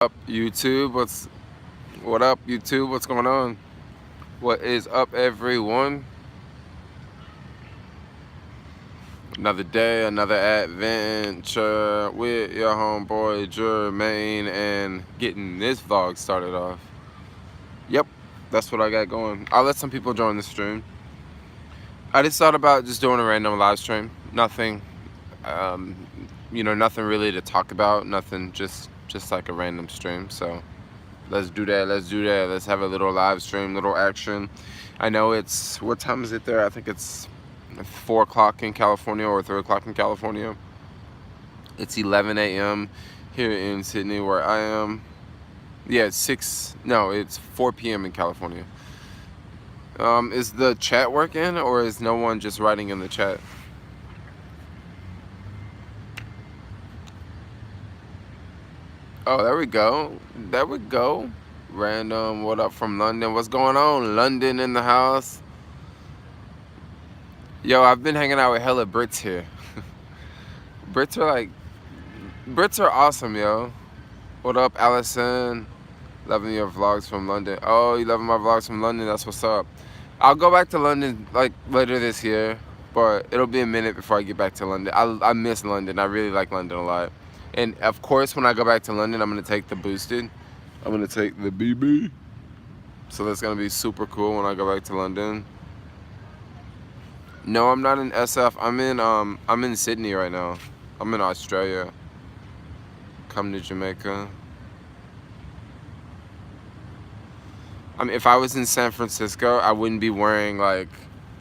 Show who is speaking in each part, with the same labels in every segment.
Speaker 1: Up YouTube? What up YouTube? What's going on? What is up everyone? Another day, another adventure with your homeboy Jermaine and getting this vlog started off. Yep, that's what I got going. I'll let some people join the stream. I just thought about just doing a random live stream. Nothing, um, nothing really to talk about. Nothing, just like a random stream. So let's do that. Let's do that. Let's have a little live stream, little action. I know what time is it there? I think it's 4 o'clock in California or 3 o'clock in California. It's 11 a.m. here in Sydney where I am. Yeah, it's 4 p.m. in California. Is the chat working or is no one just writing in the chat? Oh, there we go. There we go. Random, what up from London? What's going on? London in the house. Yo, I've been hanging out with hella Brits here. Brits are awesome, yo. What up, Allison? Loving your vlogs from London. Oh, you loving my vlogs from London? That's what's up. I'll go back to London like later this year, but it'll be a minute before I get back to London. I miss London. I really like London a lot. And of course, when I go back to London, I'm gonna take the boosted. I'm gonna take the BB. So that's gonna be super cool when I go back to London. No, I'm not in SF. I'm in Sydney right now. I'm in Australia. Come to Jamaica. I mean, if I was in San Francisco, I wouldn't be wearing like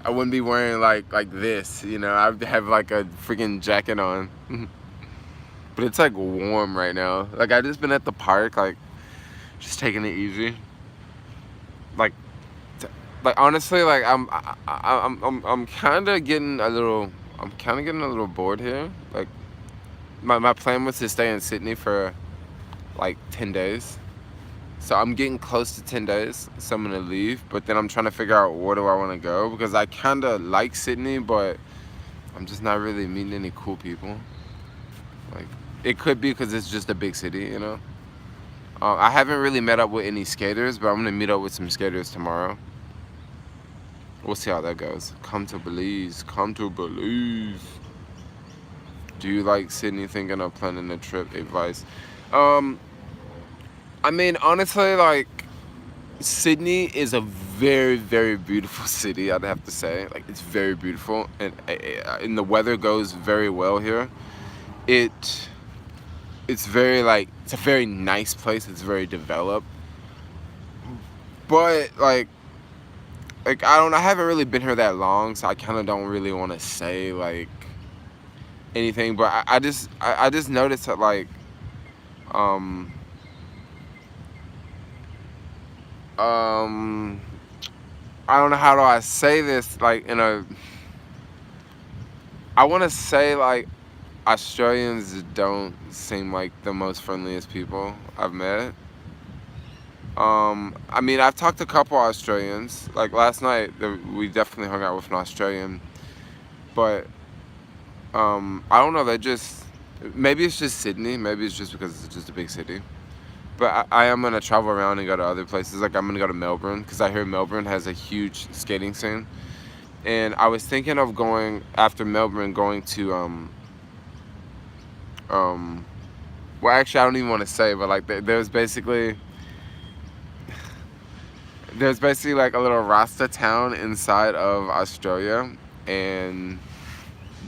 Speaker 1: this, you know. I'd have like a freaking jacket on. But it's like warm right now. Like I just been at the park, like just taking it easy. Like honestly, like I'm kind of getting a little bored here. Like my plan was to stay in Sydney for like 10 days. So I'm getting close to 10 days, so I'm gonna leave. But then I'm trying to figure out where do I want to go, because I kind of like Sydney, but I'm just not really meeting any cool people. Like it could be because it's just a big city, you know. I haven't really met up with any skaters, but I'm gonna meet up with some skaters tomorrow. We'll see how that goes. Come to Belize. Come to Belize. Do you like Sydney? Thinking of planning a trip? Advice. I mean, honestly, like, Sydney is a very, very beautiful city, I'd have to say. Like, it's very beautiful, and the weather goes very well here. It's very, like, it's a very nice place. It's very developed. But, I haven't really been here that long, so I kind of don't really want to say, like, anything. But I just noticed that, like, I don't know how do I say this, like, I want to say, like, Australians don't seem like the most friendliest people I've met. I mean, I've talked to a couple Australians. Like, last night, we definitely hung out with an Australian. But, I don't know, maybe it's just Sydney. Maybe it's just because it's just a big city. But I am going to travel around and go to other places. Like, I'm going to go to Melbourne, because I hear Melbourne has a huge skating scene. And I was thinking of going, after Melbourne, going to, well, actually, I don't even want to say, but, like, there's basically like a little Rasta town inside of Australia. And,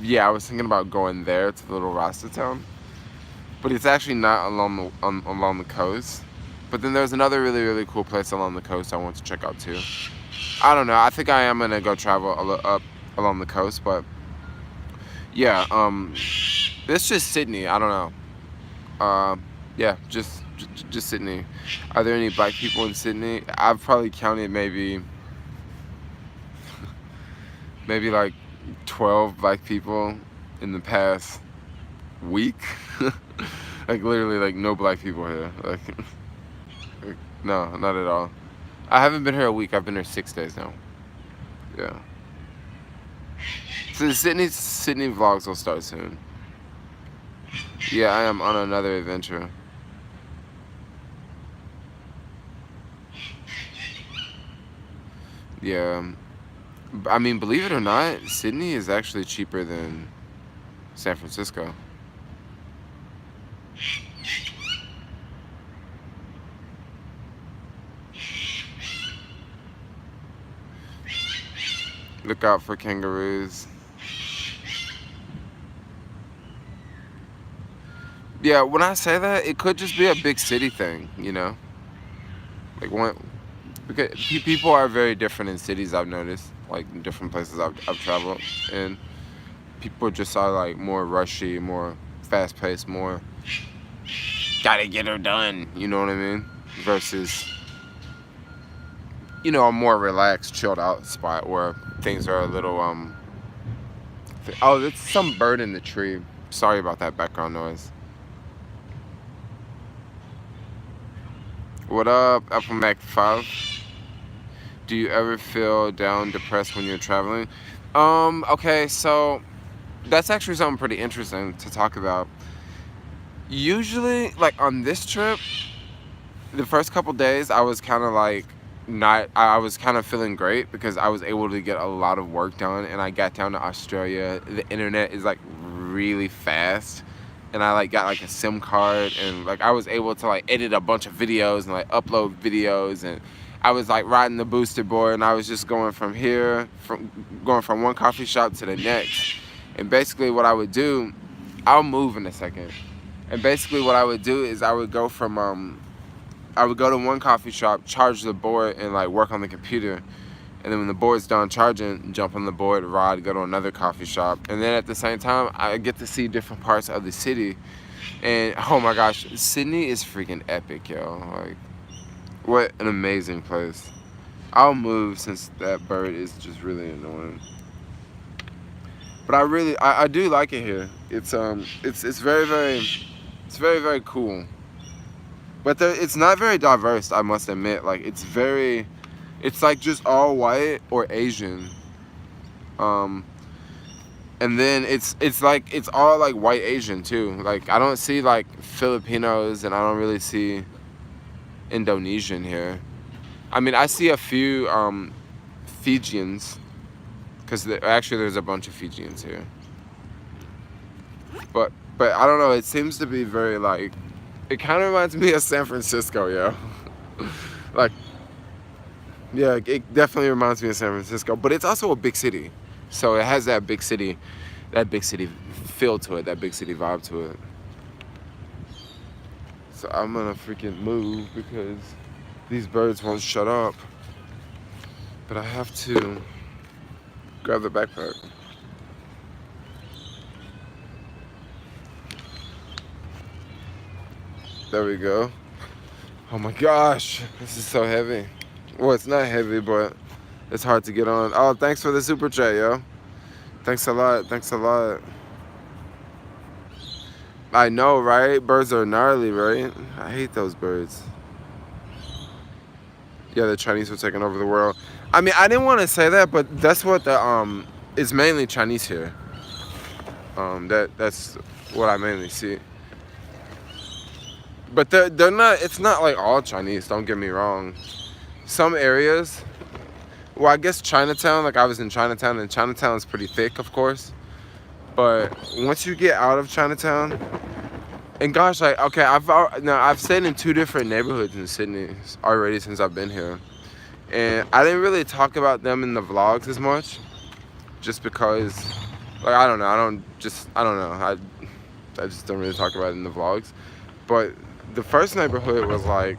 Speaker 1: yeah, I was thinking about going there to the little Rasta town. But it's actually not along the coast. But then there's another really, really cool place along the coast I want to check out too. I don't know. I think I am gonna go travel up along the coast, but yeah. It's just Sydney. I don't know. Yeah, just Sydney. Are there any black people in Sydney? I've probably counted maybe like 12 black people in the past week. Like literally, like no black people here. Like no, not at all. I haven't been here a week. I've been here 6 days now. Yeah. So the Sydney vlogs will start soon. Yeah, I am on another adventure. Yeah. I mean, believe it or not, Sydney is actually cheaper than San Francisco. Look out for kangaroos. Yeah, when I say that, it could just be a big city thing, you know? Like, because people are very different in cities, I've noticed. Like, in different places I've traveled. And people just are, like, more rushy, more fast-paced, more gotta get her done, you know what I mean? Versus, you know, a more relaxed, chilled out spot where things are a little, oh, there's some bird in the tree. Sorry about that background noise. What up, Apple Mac 5? Do you ever feel down, depressed when you're traveling? Okay, so that's actually something pretty interesting to talk about. Usually, like on this trip, the first couple days, I was kind of like I was kind of feeling great because I was able to get a lot of work done, and I got down to Australia. The internet is like really fast, and I like got like a SIM card, and like I was able to like edit a bunch of videos and like upload videos, and I was like riding the booster board, and I was just going from going from one coffee shop to the next. And basically what I would do, I'll move in a second. And basically what I would do is I would go to one coffee shop, charge the board, and like work on the computer. And then when the board's done charging, jump on the board, ride, go to another coffee shop. And then at the same time, I get to see different parts of the city. And oh my gosh, Sydney is freaking epic, yo. Like, what an amazing place. I'll move since that bird is just really annoying. But I do like it here. It's very, very cool. But it's not very diverse, I must admit. Like, it's like just all white or Asian. And then it's like, it's all like white Asian too. Like, I don't see like Filipinos, and I don't really see Indonesian here. I mean, I see a few Fijians, because actually there's a bunch of Fijians here. But I don't know, it seems to be very like, it kind of reminds me of San Francisco, yo. Like, yeah, it definitely reminds me of San Francisco, but it's also a big city. So it has that big city feel to it, that big city vibe to it. So I'm gonna freaking move because these birds won't shut up. But I have to grab the backpack. There we go. Oh my gosh, this is so heavy. Well, it's not heavy, but it's hard to get on. Oh, thanks for the super chat, yo. Thanks a lot, thanks a lot. I know, right? Birds are gnarly, right? I hate those birds. Yeah, the Chinese were taking over the world. I mean, I didn't want to say that, but that's what it's mainly Chinese here. That's what I mainly see. But they're not, it's not like all Chinese, don't get me wrong. Some areas, well, I guess Chinatown, like I was in Chinatown, and Chinatown is pretty thick, of course. But once you get out of Chinatown, and gosh, like, okay, I've stayed in 2 different neighborhoods in Sydney already since I've been here. And I didn't really talk about them in the vlogs as much, just because, like, I don't know, I just don't really talk about it in the vlogs. But the first neighborhood was like,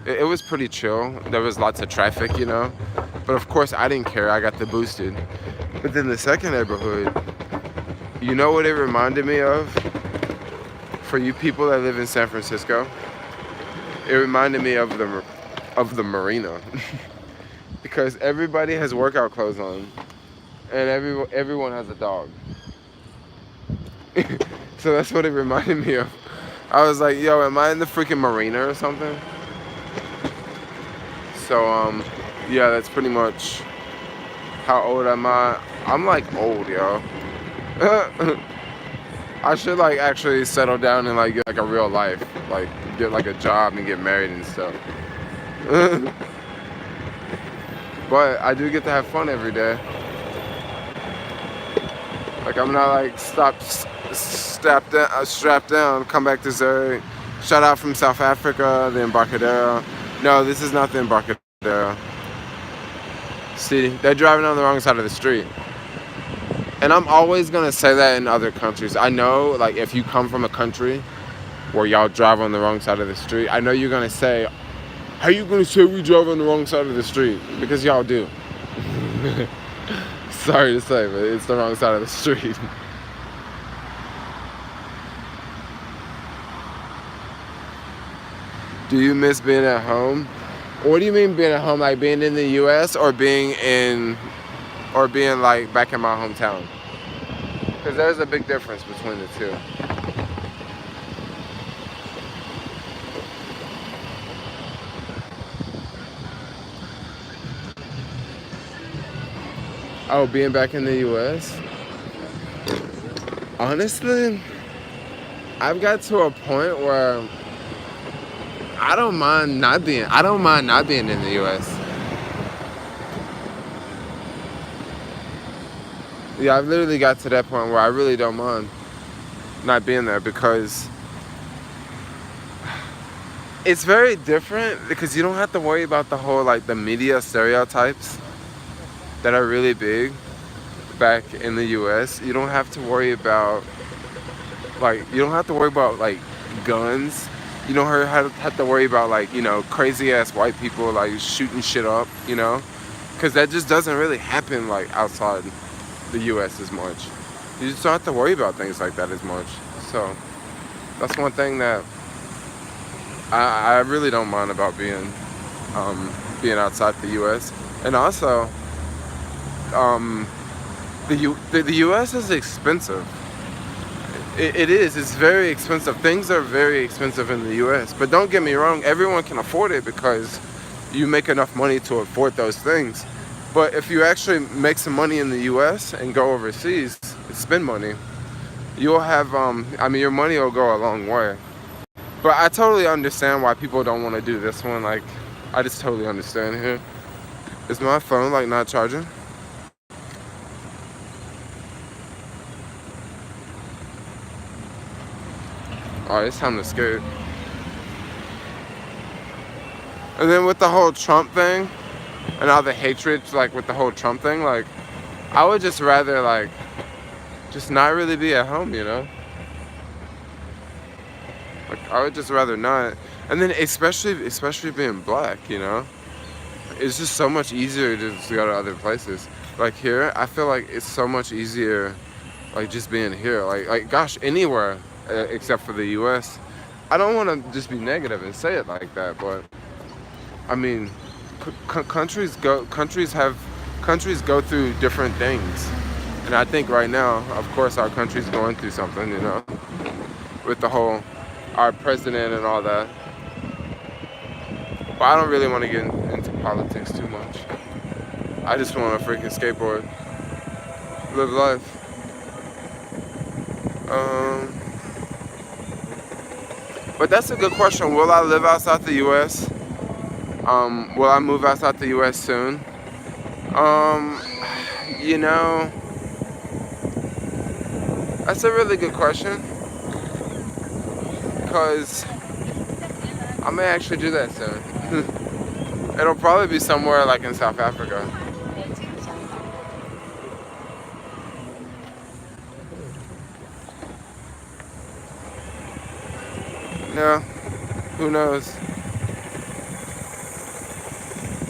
Speaker 1: it was pretty chill. There was lots of traffic, you know. But of course, I didn't care. I got the boosted. But then the second neighborhood, you know what it reminded me of? For you people that live in San Francisco, it reminded me of the marina. Because everybody has workout clothes on, and everyone has a dog. So that's what it reminded me of. I was like, yo, am I in the freaking marina or something? So, yeah, that's pretty much how old am I. I'm like old, yo. I should like actually settle down and like get like a real life, like get like a job and get married and stuff. But I do get to have fun every day. Like, I'm not like strapped down, come back to Zurich. Shout out from South Africa, the Embarcadero. No, this is not the Embarcadero. See, they're driving on the wrong side of the street. And I'm always gonna say that in other countries. I know, like, if you come from a country where y'all drive on the wrong side of the street, I know you're gonna say, how you gonna say we drive on the wrong side of the street? Because y'all do. Sorry to say, but it's the wrong side of the street. Do you miss being at home? What do you mean being at home? Like being in the US or being like back in my hometown? Because there's a big difference between the two. Oh, being back in the US? Honestly, I've got to a point where I don't mind not being in the US. Yeah, I've literally got to that point where I really don't mind not being there, because it's very different, because you don't have to worry about the whole, like, the media stereotypes that are really big back in the US. You don't have to worry about like guns. You don't have to worry about, like, crazy ass white people like shooting shit up, because that just doesn't really happen like outside the US as much. You just don't have to worry about things like that as much. So that's one thing that I really don't mind about being outside the US. And also, the US is expensive. It is. It's very expensive. Things are very expensive in the US. But don't get me wrong, everyone can afford it because you make enough money to afford those things. But if you actually make some money in the US and go overseas and spend money, you'll have, your money will go a long way. But I totally understand why people don't want to do this one. Like, I just totally understand here. Is my phone, like, not charging? Alright, it's time to skate. And then with the whole Trump thing, and all the hatred, like, with the whole Trump thing, like, I would just rather, like, just not really be at home, Like, I would just rather not. And then especially being black, It's just so much easier to just go to other places. Like here, I feel like it's so much easier, like, just being here. Like gosh, anywhere except for the U.S. I don't want to just be negative and say it like that, but I mean, countries go through different things, and I think right now, of course, our country's going through something, with the whole our president and all that. But I don't really want to get into politics too much. I just want to freaking skateboard, live life. But that's a good question. Will I live outside the U.S.? Will I move outside the U.S. soon? That's a really good question. Because I may actually do that soon. It'll probably be somewhere like in South Africa. Yeah, who knows?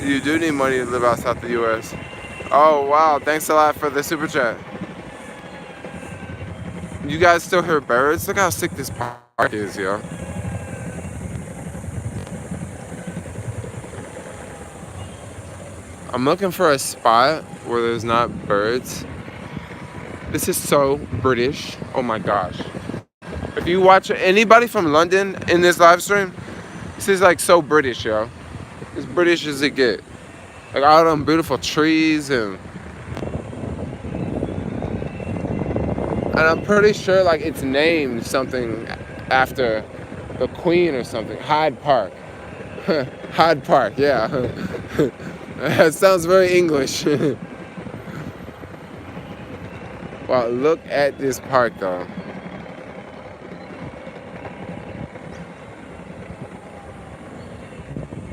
Speaker 1: You do need money to live outside the U.S. Oh, wow, thanks a lot for the super chat. You guys still hear birds? Look how sick this park is, yo. I'm looking for a spot where there's not birds. This is so British. Oh my gosh. If you watch anybody from London in this live stream, this is like so British, yo. As British as it get. Like all them beautiful trees and I'm pretty sure like it's named something after the Queen or something. Hyde Park. Hyde Park, yeah. That sounds very English. Wow, look at this park though.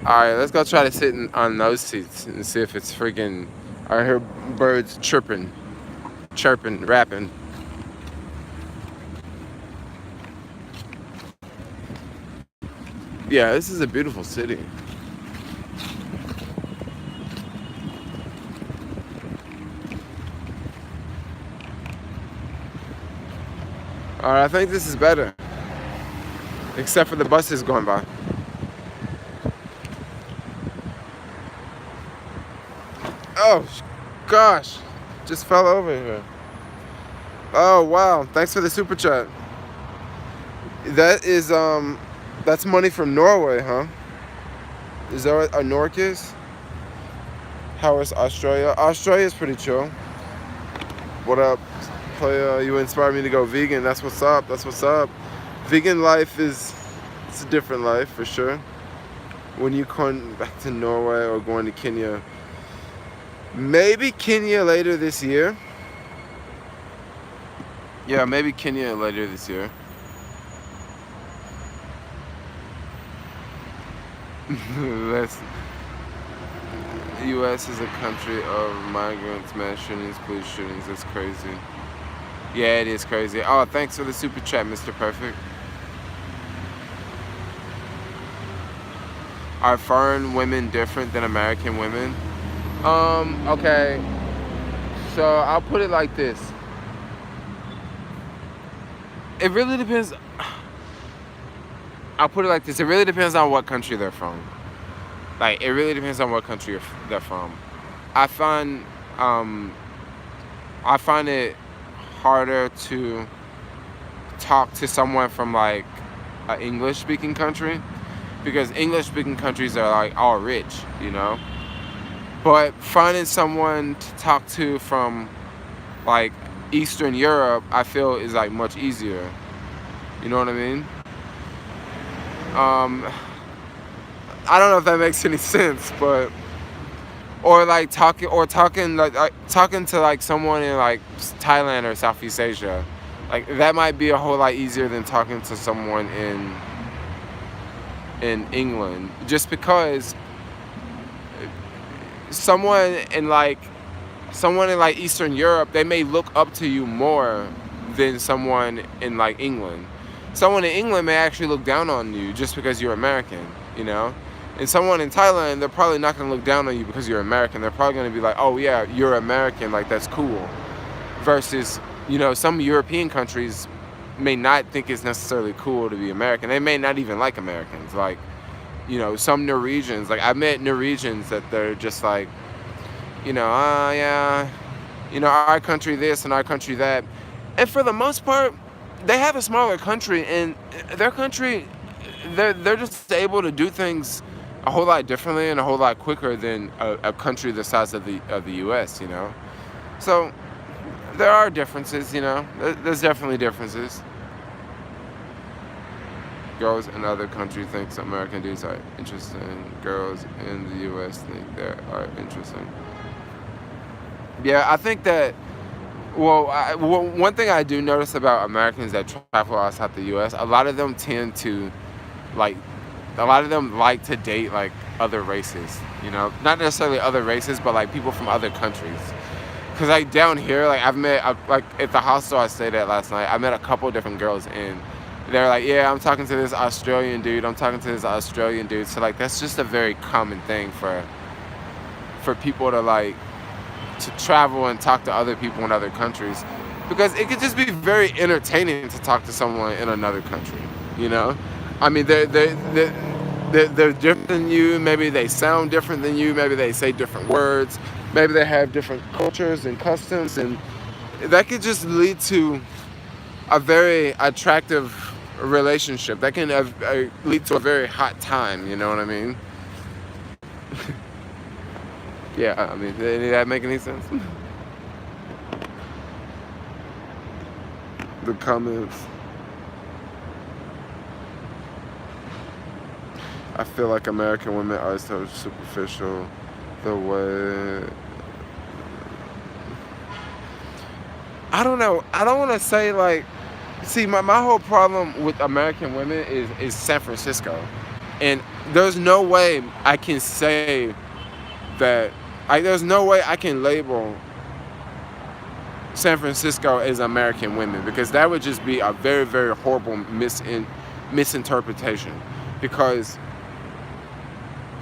Speaker 1: Alright, let's go try to sit on those seats and see if it's freaking... I hear birds chirping, rapping. Yeah, this is a beautiful city. Alright, I think this is better. Except for the buses going by. Oh, gosh. Just fell over here. Oh, wow. Thanks for the super chat. That is, that's money from Norway, huh? Is that what a Nork is? How is Australia? Australia's pretty chill. What up? Play, you inspired me to go vegan. That's what's up. That's what's up. Vegan life it's a different life for sure. When you come back to Norway or going to Kenya, maybe Kenya later this year. Yeah, maybe Kenya later this year. The U.S. is a country of migrants, mass shootings, police shootings. That's crazy. Yeah, it is crazy. Oh, thanks for the super chat, Mr. Perfect. Are foreign women different than American women? Okay. So I'll put it like this. It really depends. I'll put it like this. It really depends on what country they're from. Like, it really depends on what country they're from. I find it harder to talk to someone from like an English-speaking country, because English-speaking countries are like all rich, you know. But finding someone to talk to from like Eastern Europe, I feel is like much easier. You know what I mean? I don't know if that makes any sense, but or talking to like someone in like Thailand or Southeast Asia, like that might be a whole lot easier than talking to someone in England, just because someone in like Eastern Europe, they may look up to you more than someone in like England. Someone in England may actually look down on you just because you're American, you know? And someone in Thailand, they're probably not going to look down on you because you're American. They're probably going to be like, oh yeah, you're American, like that's cool. Versus, you know, some European countries may not think it's necessarily cool to be American. They may not even like Americans. Like, you know, some Norwegians, like I met Norwegians that they're just like, you know, yeah, you know, our country this and our country that. And for the most part, they have a smaller country, and their country, they're just able to do things a whole lot differently and a whole lot quicker than a country the size of the U.S., you know. So there are differences, you know. There's definitely differences. Girls in other countries think American dudes are interesting. Girls in the U.S. think they are interesting. Yeah, I think that. Well, one thing I do notice about Americans that travel outside the U.S., a lot of them like to date like other races, you know, not necessarily other races, but like people from other countries. Cause like down here, like I've met like at the hostel I stayed at last night, I met a couple of different girls, and they're like, yeah, I'm talking to this Australian dude. So like that's just a very common thing for people to like to travel and talk to other people in other countries, because it could just be very entertaining to talk to someone in another country, you know. I mean, they're different than you. Maybe they sound different than you. Maybe they say different words. Maybe they have different cultures and customs, and that could just lead to a very attractive relationship. That can lead to a very hot time. You know what I mean? Yeah, I mean, did that make any sense? The comments. I feel like American women are so superficial. the way. I don't know. I don't want to say like. See, my whole problem with American women is San Francisco, and there's no way I can say that. There's no way I can label San Francisco as American women, because that would just be a very, very horrible misinterpretation. Because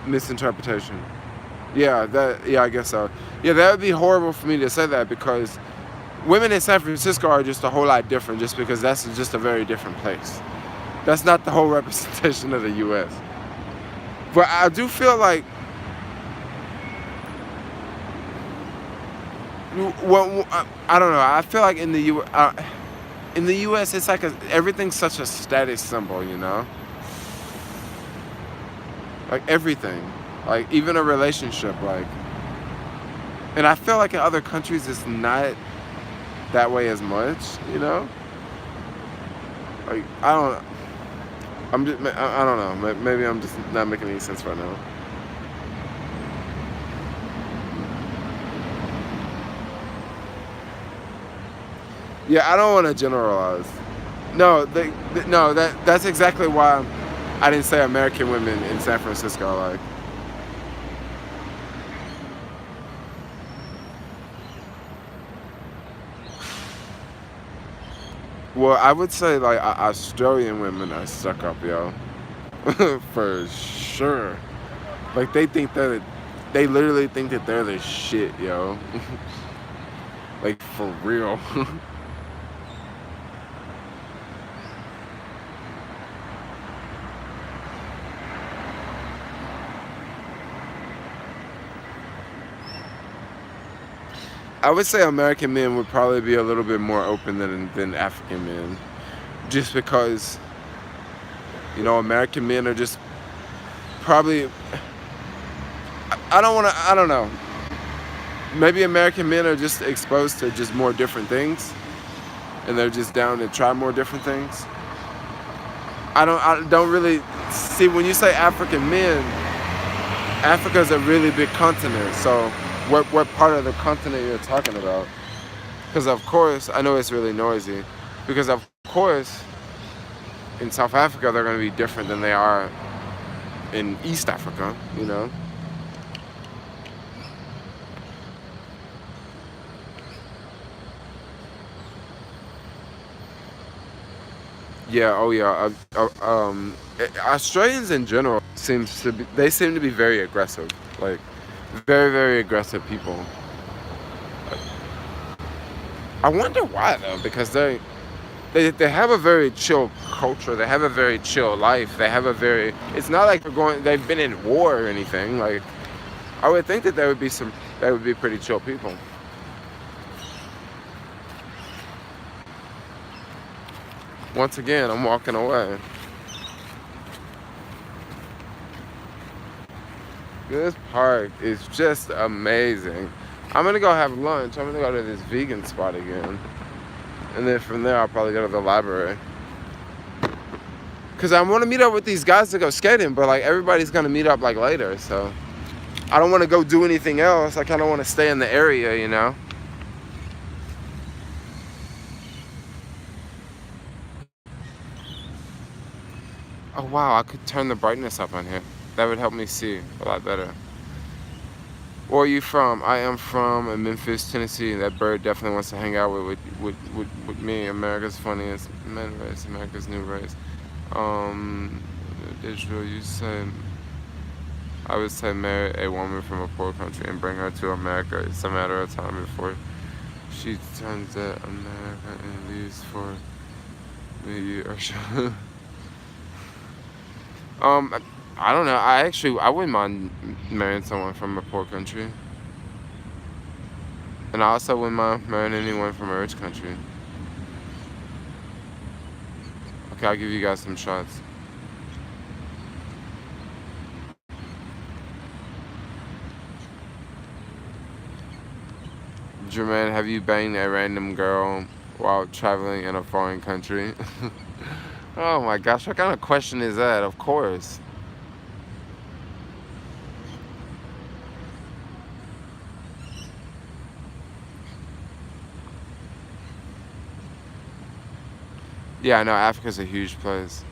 Speaker 1: misinterpretation. Yeah, I guess so. Yeah, that would be horrible for me to say that, because women in San Francisco are just a whole lot different, just because that's just a very different place. That's not the whole representation of the U.S. But I do feel like, well, I don't know. I feel like in the U.S., it's like everything's such a status symbol, you know? Like everything. Like even a relationship, like. And I feel like in other countries it's not that way as much, you know? Like, I don't know. Maybe I'm just not making any sense right now. Yeah, I don't want to generalize. No, that's exactly why I didn't say American women in San Francisco. Like, well, I would say like Australian women are stuck up, yo, for sure. Like they literally think that they're the shit, yo. Like for real. I would say American men would probably be a little bit more open than African men, just because, you know, American men are just probably. I don't know. Maybe American men are just exposed to just more different things, and they're just down to try more different things. I don't really see, when you say African men, Africa's a really big continent, so what part of the continent you're talking about? Because of course, I know it's really noisy, because of course, in South Africa they're going to be different than they are in East Africa, you know? Yeah, oh yeah. Australians in general seem to be very aggressive, like very, very aggressive people. I wonder why though, because they have a very chill culture. They have a very chill life. They have a very. It's not like they've been in war or anything. Like, I would think that they would be pretty chill people. Once again, I'm walking away. This park is just amazing. I'm gonna go have lunch. I'm gonna go to this vegan spot again. And then from there, I'll probably go to the library. Because I want to meet up with these guys to go skating, but like everybody's gonna meet up like later. So I don't want to go do anything else. I kind of want to stay in the area, you know? Oh wow, I could turn the brightness up on here. That would help me see a lot better. Where are you from? I am from Memphis, Tennessee. That bird definitely wants to hang out with me. America's funniest men race, America's new race. Israel, you say, I would say marry a woman from a poor country and bring her to America. It's a matter of time before she turns to America and leaves for the years. I don't know. I wouldn't mind marrying someone from a poor country. And I also wouldn't mind marrying anyone from a rich country. Okay, I'll give you guys some shots. Jermaine, have you banged a random girl while traveling in a foreign country? Oh my gosh, what kind of question is that? Of course. Yeah, I know Africa's a huge place.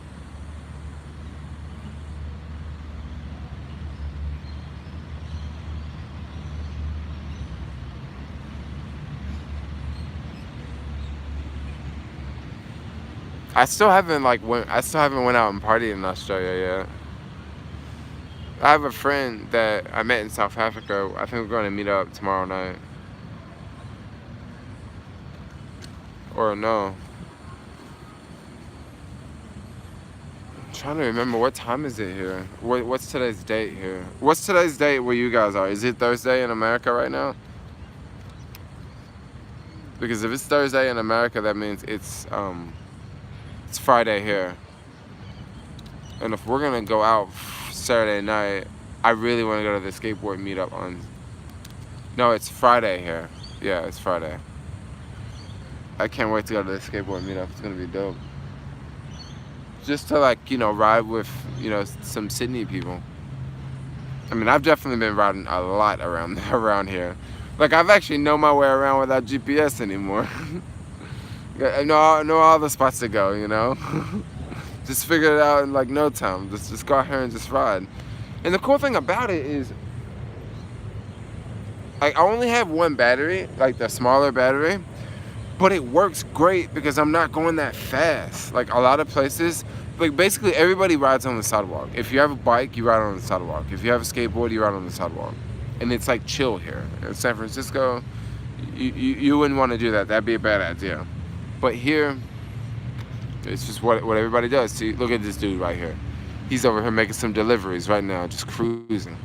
Speaker 1: I still haven't went out and partied in Australia yet. I have a friend that I met in South Africa. I think we're going to meet up tomorrow night. Or no. I'm trying to remember, what time is it here? What's today's date here? What's today's date where you guys are? Is it Thursday in America right now? Because if it's Thursday in America, that means it's Friday here. And if we're gonna go out Saturday night, I really want to go to the skateboard meetup on. No, it's Friday here. Yeah, it's Friday. I can't wait to go to the skateboard meetup. It's gonna be dope. Just to ride with some Sydney people. I mean, I've definitely been riding a lot around here. Like, I've actually know my way around without GPS anymore. I know all the spots to go. Just figure it out in like no time. Just go out here and just ride. And the cool thing about it is, I only have one battery, like the smaller battery, but it works great because I'm not going that fast. Like a lot of places, like basically everybody rides on the sidewalk. If you have a bike, you ride on the sidewalk. If you have a skateboard, you ride on the sidewalk. And it's like chill here. In San Francisco, you wouldn't want to do that. That'd be a bad idea. But here, it's just what everybody does. See, look at this dude right here. He's over here making some deliveries right now, just cruising.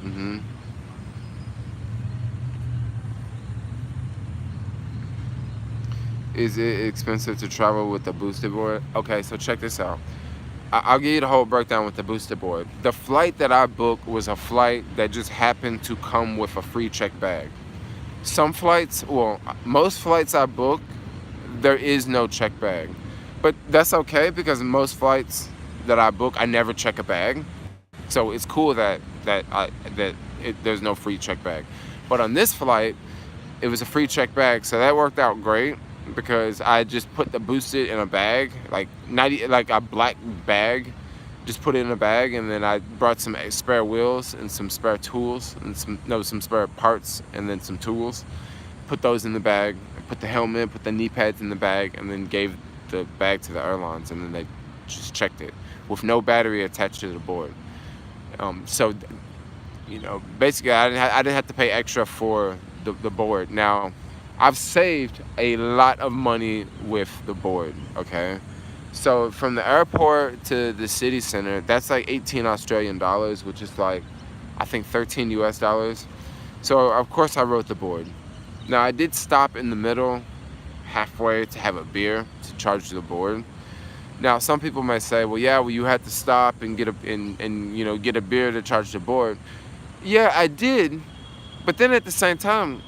Speaker 1: hmm Is it expensive to travel with the boosted board? Okay, so check this out. I'll give you the whole breakdown with the booster board. The flight that I booked was a flight that just happened to come with a free check bag. Some flights, well, most flights I book, there is no check bag. But that's okay because most flights that I book, I never check a bag. So it's cool that there's no free check bag. But on this flight, it was a free check bag, so that worked out great because I just put the boosted in a bag, like a black bag, just put it in a bag, and then I brought some spare wheels and some spare tools and some spare parts and then some tools. Put those in the bag, put the helmet, put the knee pads in the bag, and then gave the bag to the airlines, and then they just checked it with no battery attached to the board. So basically I didn't have to pay extra for the board. Now, I've saved a lot of money with the board, okay? So from the airport to the city center, that's like 18 Australian dollars, which is like, I think 13 US dollars. So of course I rode the board. Now I did stop in the middle, halfway, to have a beer to charge the board. Now some people might say, well, you had to stop and get a beer to charge the board. Yeah, I did, but then at the same time,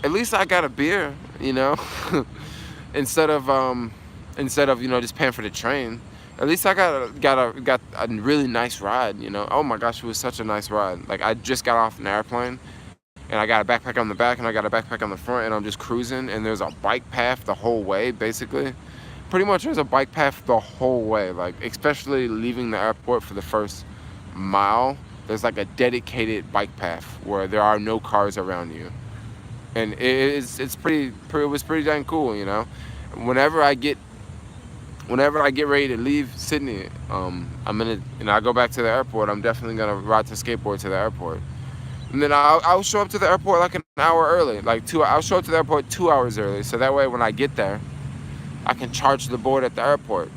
Speaker 1: at least I got a beer, instead of just paying for the train. At least I got a really nice ride, Oh my gosh, it was such a nice ride. Like, I just got off an airplane, and I got a backpack on the back, and I got a backpack on the front, and I'm just cruising, and there's a bike path the whole way, basically. Pretty much there's a bike path the whole way, like, especially leaving the airport for the first mile. There's like a dedicated bike path where there are no cars around you. And it was pretty dang cool, Whenever I get ready to leave Sydney, I go back to the airport, I'm definitely gonna ride the skateboard to the airport. And then I'll show up to the airport like an hour early, I'll show up to the airport 2 hours early, so that way when I get there, I can charge the board at the airport.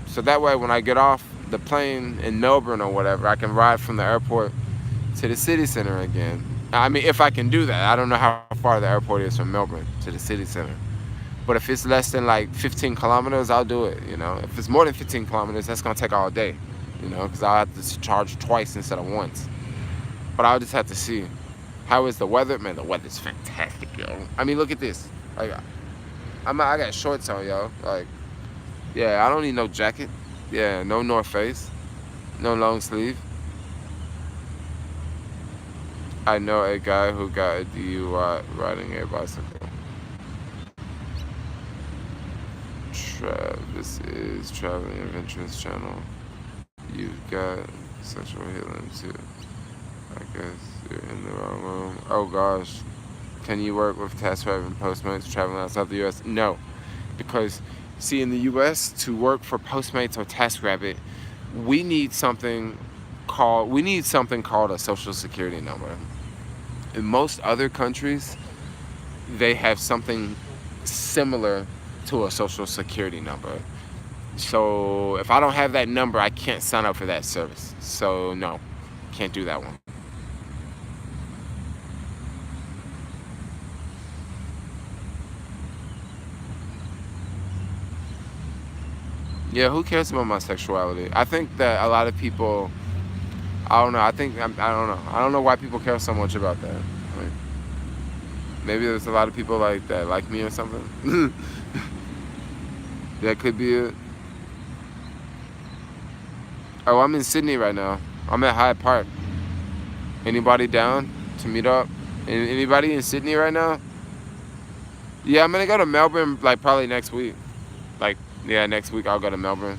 Speaker 1: So that way when I get off the plane in Melbourne or whatever, I can ride from the airport to the city center again. I mean, if I can do that. I don't know how far the airport is from Melbourne to the city center. But if it's less than like 15 kilometers, I'll do it, If it's more than 15 kilometers, that's gonna take all day, because I'll have to charge twice instead of once. But I'll just have to see. How is the weather? Man, the weather's fantastic, yo. I mean, look at this. Like, I got shorts on, yo. Like, yeah, I don't need no jacket. Yeah, no North Face, no long sleeve. I know a guy who got a DUI riding a bicycle. This is Traveling Adventures channel. You've got sexual healing too. I guess you're in the wrong room. Oh gosh. Can you work with TaskRabbit and Postmates traveling outside the US? No. Because, see, in the US, to work for Postmates or TaskRabbit, we need something called a social security number. In most other countries, they have something similar to a social security number. So if I don't have that number, I can't sign up for that service. So no, can't do that one. Yeah, who cares about my sexuality? I think that a lot of people, I don't know. I don't know. I don't know why people care so much about that. Like, maybe there's a lot of people like that, like me or something. That could be it. Oh, I'm in Sydney right now. I'm at Hyde Park. Anybody down to meet up? Anybody in Sydney right now? Yeah, I'm gonna go to Melbourne like probably next week. Like, yeah, next week I'll go to Melbourne.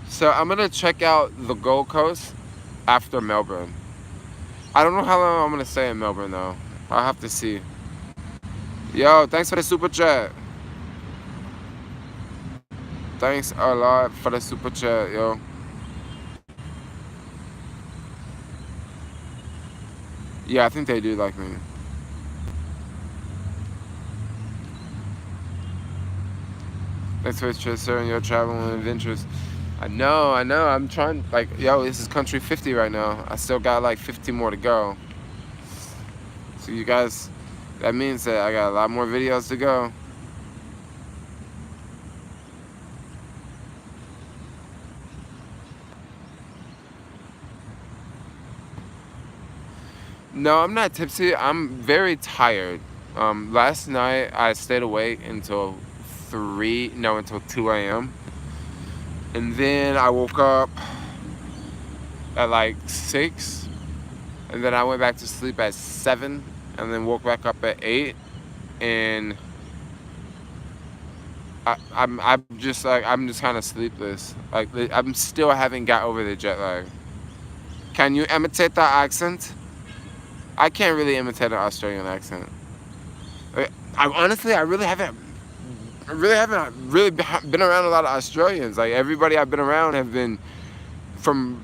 Speaker 1: So I'm gonna check out the Gold Coast after Melbourne. I don't know how long I'm gonna stay in Melbourne though. I'll have to see. Yo, thanks for the super chat. Thanks a lot for the super chat, yo. Yeah, I think they do like me. Thanks for the chat, sir, and your travel and adventures. I know. I'm trying, like, yo, this is country 50 right now. I still got like 50 more to go. So you guys, that means that I got a lot more videos to go. No, I'm not tipsy. I'm very tired. Last night I stayed awake until 2 a.m. And then I woke up at like 6. And then I went back to sleep at 7. And then woke back up at 8. And I'm just kind of sleepless. Like, I'm still haven't got over the jet lag. Can you imitate that accent? I can't really imitate an Australian accent. I really haven't been around a lot of Australians. Like, everybody I've been around have been from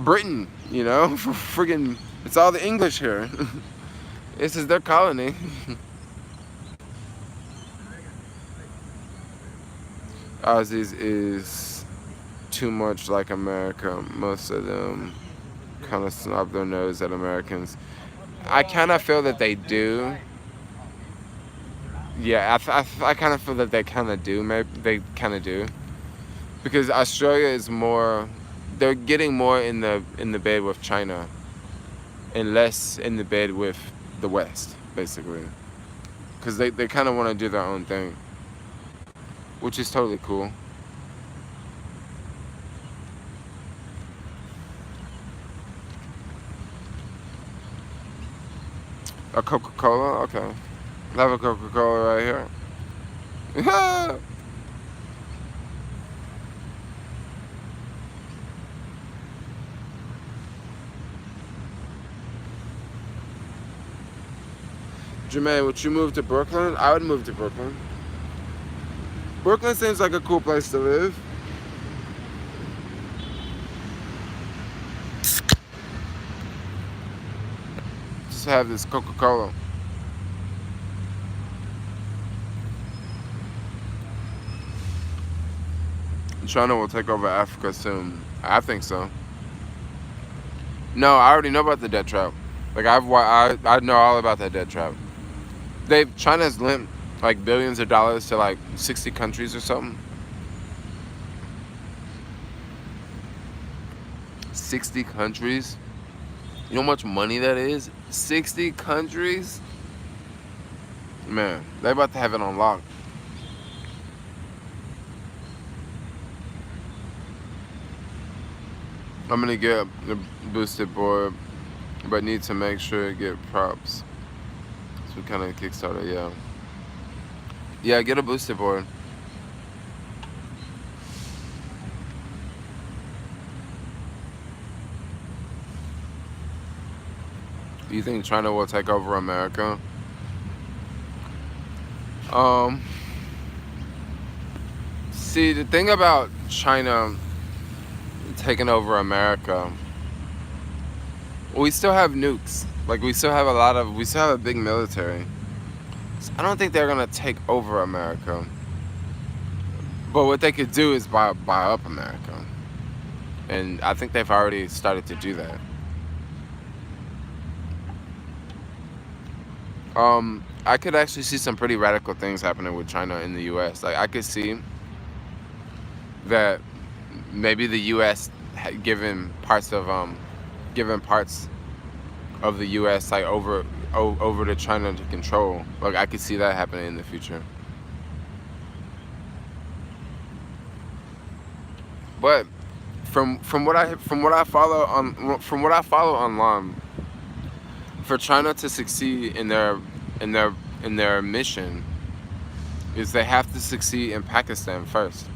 Speaker 1: Britain, you know? Friggin', it's all the English here. This is their colony. Aussies is too much like America. Most of them kind of snub their nose at Americans. I kind of feel that they do. Yeah, I kind of feel that they kind of do. Maybe they kind of do, because Australia is more. They're getting more in the bed with China, and less in the bed with the West, basically. Because they kind of want to do their own thing, which is totally cool. A Coca-Cola? Okay. I have a Coca-Cola right here. Jermaine, would you move to Brooklyn? I would move to Brooklyn. Brooklyn seems like a cool place to live. Just have this Coca-Cola. China will take over Africa soon. I think so. No, I already know about the debt trap. Like, I know all about that debt trap. China's lent like billions of dollars to like 60 countries or something. 60 countries? You know how much money that is? 60 countries? Man, they're about to have it on lock. I'm gonna get the boosted board, but need to make sure to get props. So we kind of Kickstarter, yeah. Yeah, get a boosted board. Do you think China will take over America? Um, See, the thing about China taking over America, we still have nukes. Like, we still have a big military. So I don't think they're gonna take over America. But what they could do is buy up America. And I think they've already started to do that. I could actually see some pretty radical things happening with China in the U.S. Like, I could see that maybe the U.S. Given parts of the U.S. like over to China to control. Like, I could see that happening in the future. But from what I follow online, for China to succeed in their mission, is they have to succeed in Pakistan first.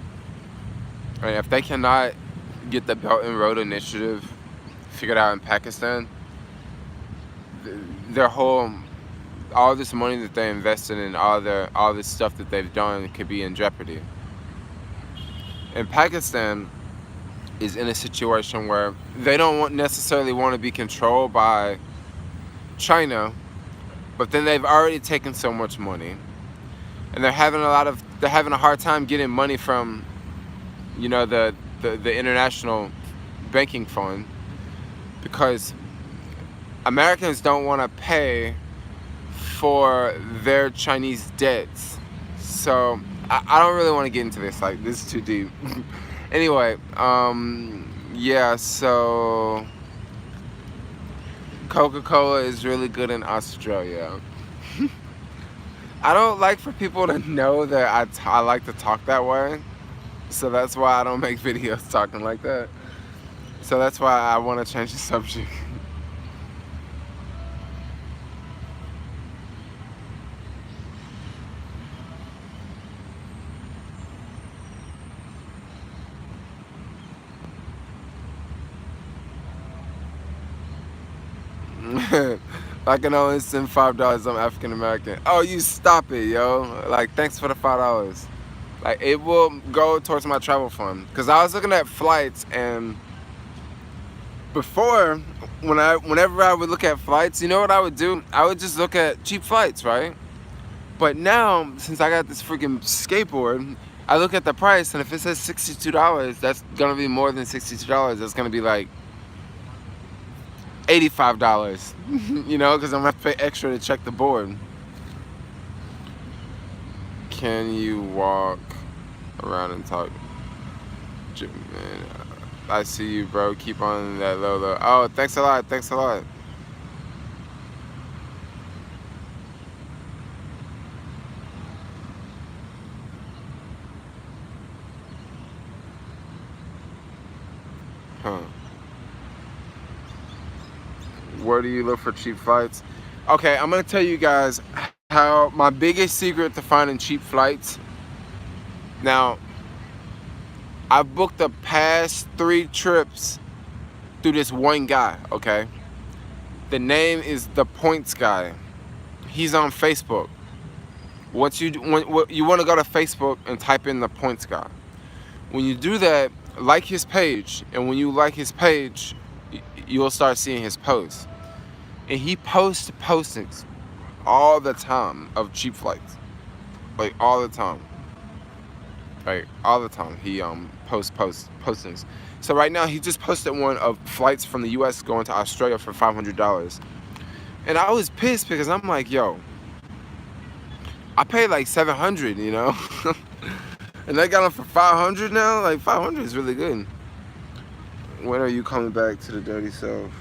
Speaker 1: Right? If they cannot get the Belt and Road Initiative figured out in Pakistan, their whole all this money that they invested in all this stuff that they've done could be in jeopardy. And Pakistan is in a situation where they don't necessarily want to be controlled by China, but then they've already taken so much money, and they're having a hard time getting money from, the international banking fund, because Americans don't want to pay for their Chinese debts. So I don't really want to get into this. Like, this is too deep. Anyway, yeah. So Coca-Cola is really good in Australia. I don't like for people to know that I like to talk that way. So that's why I don't make videos talking like that. So that's why I want to change the subject. I can only send $5. I'm African American. Oh, you stop it, yo. Like, thanks for the $5. Like, it will go towards my travel fund. Cause I was looking at flights, and before, whenever I would look at flights, you know what I would do? I would just look at cheap flights, right? But now, since I got this freaking skateboard, I look at the price, and if it says $62, that's gonna be more than $62. That's gonna be like $85, because I'm gonna have to pay extra to check the board. Can you walk around and talk? Man, I see you, bro. Keep on that low. Oh, thanks a lot. Thanks a lot. Huh. Where do you look for cheap flights? Okay, I'm gonna tell you guys how my biggest secret to finding cheap flights. Now, I've booked the past 3 trips through this one guy, okay? The name is the Points Guy. He's on Facebook. Once you want to go to Facebook and type in the Points Guy. When you do that, like his page, and when you like his page, you'll start seeing his posts. And he posts postings all the time of cheap flights, like all the time. Like all the time, he posts postings. So right now, he just posted one of flights from the U.S. going to Australia for $500, and I was pissed because I'm like, yo, I paid like $700, and they got them for $500 now. Like, $500 is really good. When are you coming back to the dirty South?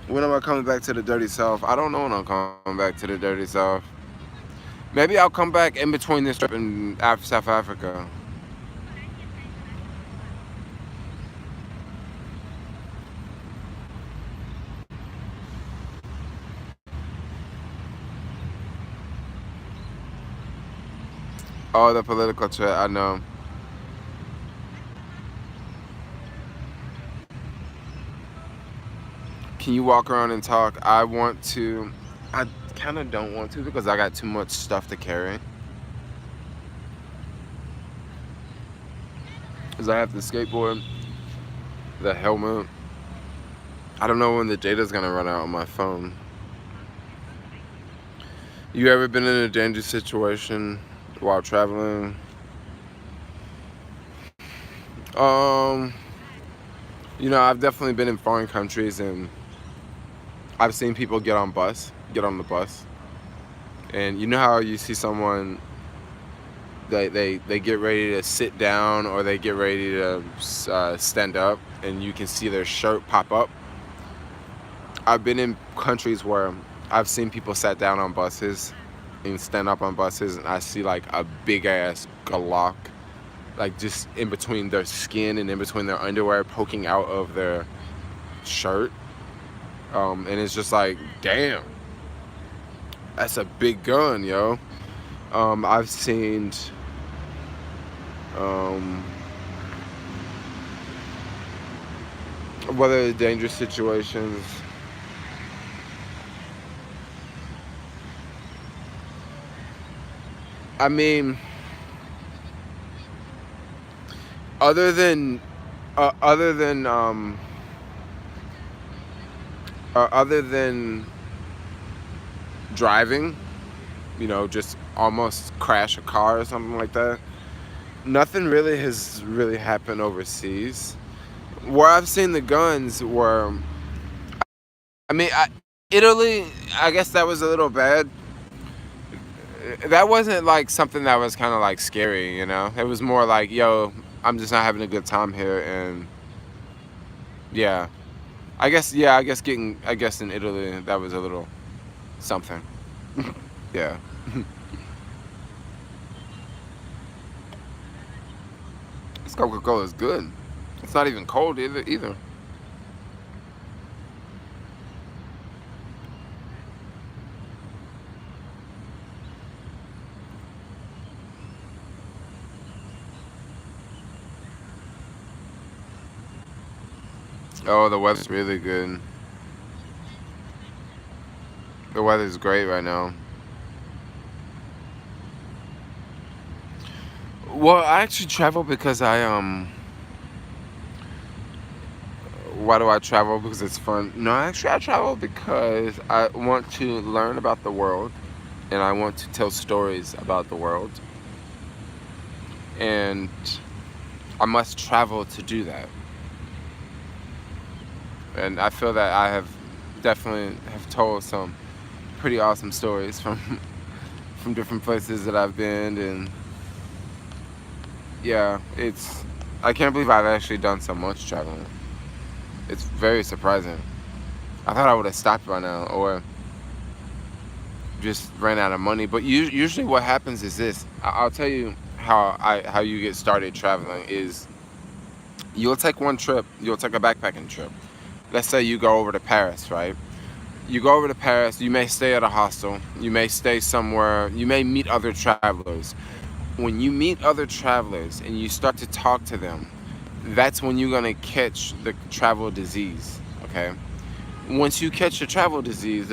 Speaker 1: When am I coming back to the dirty South? I don't know when I'm coming back to the dirty South. Maybe I'll come back in between this trip and South Africa. Oh, the political chat. I know. Can you walk around and talk? I want to. I kind of don't want to because I got too much stuff to carry. Because I have the skateboard, the helmet. I don't know when the data's gonna run out on my phone. You ever been in a dangerous situation while traveling? Um, I've definitely been in foreign countries and I've seen people get on the bus, and you know how you see someone they get ready to sit down or they get ready to stand up, and you can see their shirt pop up. I've been in countries where I've seen people sat down on buses and stand up on buses, and I see like a big ass glock, like just in between their skin and in between their underwear, poking out of their shirt. And it's just like, damn, that's a big gun, yo. I've seen whether dangerous situations. I mean, other than uh, other than um, other than driving, just almost crash a car or something like that. Nothing really has really happened overseas. Where I've seen the guns were, I mean, Italy. I guess that was a little bad. That wasn't like something that was kind of like scary, It was more like, yo, I'm just not having a good time here, and yeah, I guess in Italy that was a little something. Yeah. This Coca-Cola is good. It's not even cold either. Oh, the weather's really good. The weather's great right now. Well, I actually travel because why do I travel? Because it's fun. No, actually I travel because I want to learn about the world and I want to tell stories about the world. And I must travel to do that. And I feel that I have definitely have told some pretty awesome stories from from different places that I've been, and yeah, I can't believe I've actually done so much traveling. It's very surprising. I thought I would have stopped by now or just ran out of money. But usually what happens is this. I'll tell you how you get started traveling is you'll take one trip, you'll take a backpacking trip. Let's say you go over to Paris, right? You go over to Paris, you may stay at a hostel, you may stay somewhere, you may meet other travelers. When you meet other travelers and you start to talk to them, that's when you're gonna catch the travel disease, okay? Once you catch the travel disease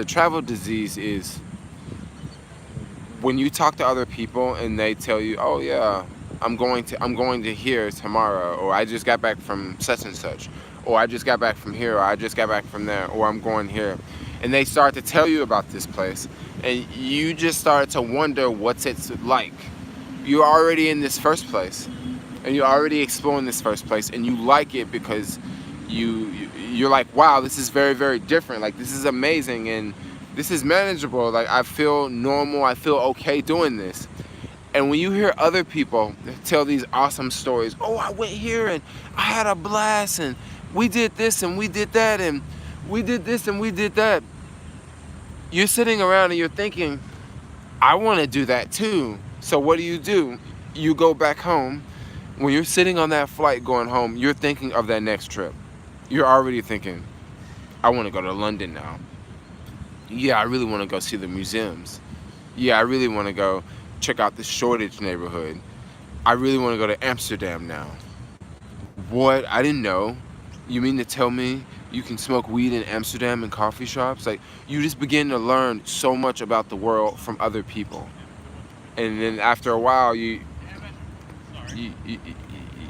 Speaker 1: is when you talk to other people and they tell you, oh yeah, I'm going to here tomorrow, or I just got back from such and such, or I just got back from here, or I just got back from there, or I'm going here. And they start to tell you about this place, and you just start to wonder what's it like. You're already in this first place, and you're already exploring this first place, and you like it because you're like, wow, this is very, very different. Like, this is amazing, and this is manageable. Like, I feel normal. I feel okay doing this. And when you hear other people tell these awesome stories, oh, I went here and I had a blast, and we did this and we did that, and we did this and we did that. You're sitting around and you're thinking, I want to do that too. So what do? You go back home. When you're sitting on that flight going home, you're thinking of that next trip. You're already thinking, I want to go to London now. Yeah, I really want to go see the museums. Yeah, I really want to go check out the Shortage neighborhood. I really want to go to Amsterdam now. What? I didn't know. You mean to tell me you can smoke weed in Amsterdam in coffee shops? Like, you just begin to learn so much about the world from other people. And then after a while, you, you,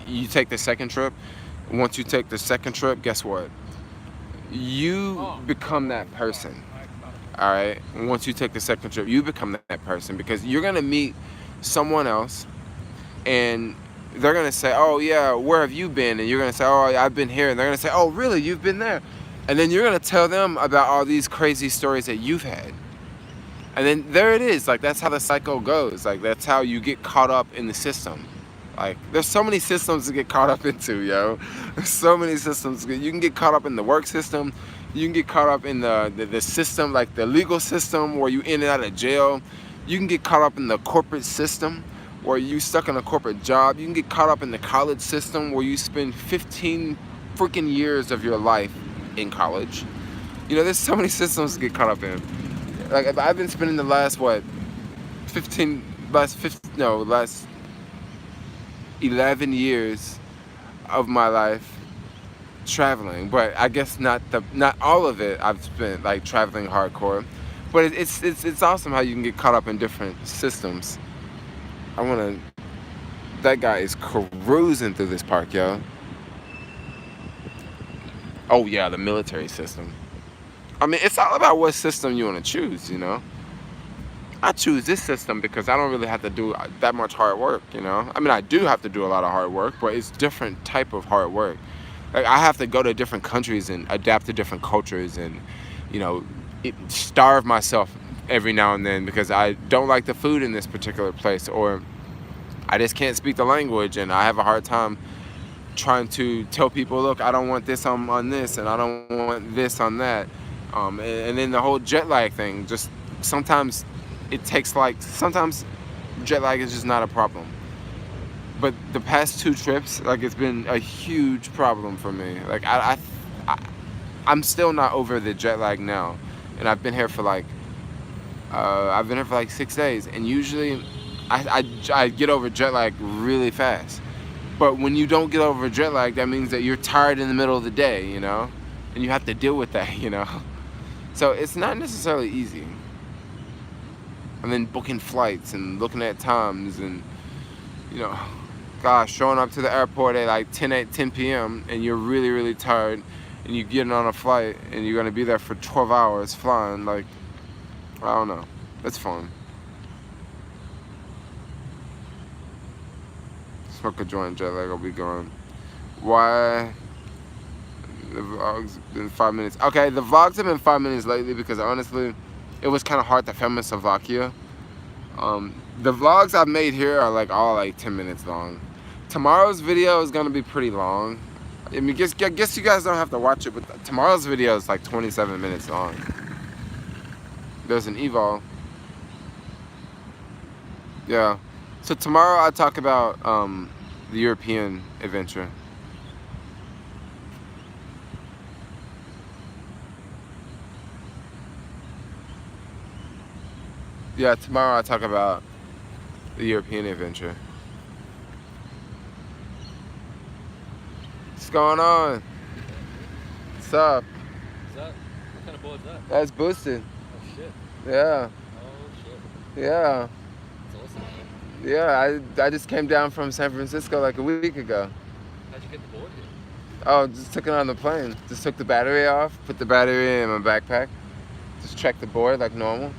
Speaker 1: you take the second trip. Once you take the second trip, guess what? You become that person. All right? Once you take the second trip, you become that person because you're going to meet someone else and they're going to say, oh, yeah, where have you been? And you're going to say, oh, I've been here. And they're going to say, oh, really? You've been there? And then you're going to tell them about all these crazy stories that you've had. And then there it is. Like, that's how the cycle goes. Like, that's how you get caught up in the system. Like, there's so many systems to get caught up into, yo. There's so many systems. You can get caught up in the work system. You can get caught up in the system, like the legal system where you in and out of jail. You can get caught up in the corporate system where you stuck in a corporate job. You can get caught up in the college system where you spend 15 freaking years of your life in college. You know, there's so many systems to get caught up in. Like, I've been spending the last 11 years of my life traveling, but I guess not all of it I've spent like traveling hardcore. But it's awesome how you can get caught up in different systems. That guy is cruising through this park, yo. Oh yeah, the military system. I mean, it's all about what system you want to choose, you know. I choose this system because I don't really have to do that much hard work, you know. I mean, I do have to do a lot of hard work, but it's different type of hard work. Like, I have to go to different countries and adapt to different cultures and, you know, starve myself every now and then because I don't like the food in this particular place, or I just can't speak the language and I have a hard time trying to tell people, look, I don't want this on this and I don't want this on that. And then the whole jet lag thing, just sometimes sometimes jet lag is just not a problem. But the past 2 trips, like, it's been a huge problem for me. Like, I'm still not over the jet lag now. And I've been here for like 6 days. And usually I get over jet lag really fast. But when you don't get over jet lag, that means that you're tired in the middle of the day, you know? And you have to deal with that, you know? So it's not necessarily easy. And then booking flights and looking at times and, you know, gosh, showing up to the airport at like 10 p.m. and you're really, really tired and you get on a flight and you're going to be there for 12 hours flying. Like, I don't know. It's fun. Smoke a joint, jet lag will be gone. Why? The vlogs been 5 minutes. Okay, the vlogs have been 5 minutes lately because honestly, it was kind of hard to film in Slovakia. The vlogs I've made here are like all like 10 minutes long. Tomorrow's video is gonna be pretty long. I mean, I guess you guys don't have to watch it, but tomorrow's video is like 27 minutes long. There's an evol. Yeah. So tomorrow I talk about the European adventure. Yeah, tomorrow I talk about the European adventure. What's going on? What's up?
Speaker 2: What's that? What kind of board is that?
Speaker 1: That's boosted.
Speaker 2: Oh shit.
Speaker 1: Yeah.
Speaker 2: Oh shit.
Speaker 1: Yeah.
Speaker 2: That's awesome, man.
Speaker 1: Yeah, I just came down from San Francisco like a week ago.
Speaker 2: How'd you get the board here?
Speaker 1: Oh, just took it on the plane. Just took the battery off, put the battery in my backpack. Just checked the board like normal.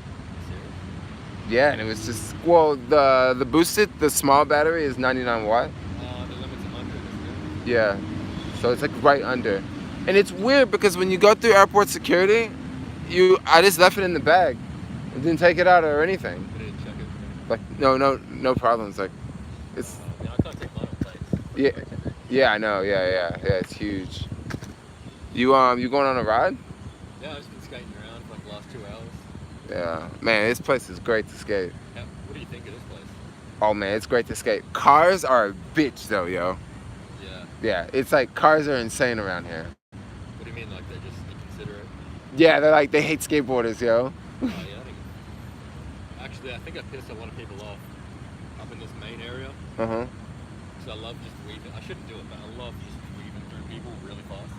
Speaker 1: Yeah, and it was just, well, the boosted, the small battery is 99 watt.
Speaker 2: The limit's 100, isn't it?
Speaker 1: Yeah, so it's like right under. And it's weird because when you go through airport security, I just left it in the bag. I didn't take it out or anything.
Speaker 2: You didn't check it?
Speaker 1: Like, no problems. Like, it's...
Speaker 2: Yeah, I can't take mine on planes.
Speaker 1: Yeah, I know, yeah, it's huge. You going on a ride?
Speaker 2: Yeah, I've just been skating around for like the last 2 hours.
Speaker 1: Yeah, man, this place is great to skate.
Speaker 2: What do you think of this place?
Speaker 1: Oh man, it's great to skate. Cars are a bitch though, yo.
Speaker 2: Yeah.
Speaker 1: Yeah, it's like cars are insane around here.
Speaker 2: What do you mean, like they're just inconsiderate?
Speaker 1: Yeah, they hate skateboarders, yo.
Speaker 2: Oh yeah. Actually, I think I pissed a lot of people off. up in this main area.
Speaker 1: Uh-huh.
Speaker 2: So I love just weaving. I shouldn't do it, but I love just weaving through people really fast.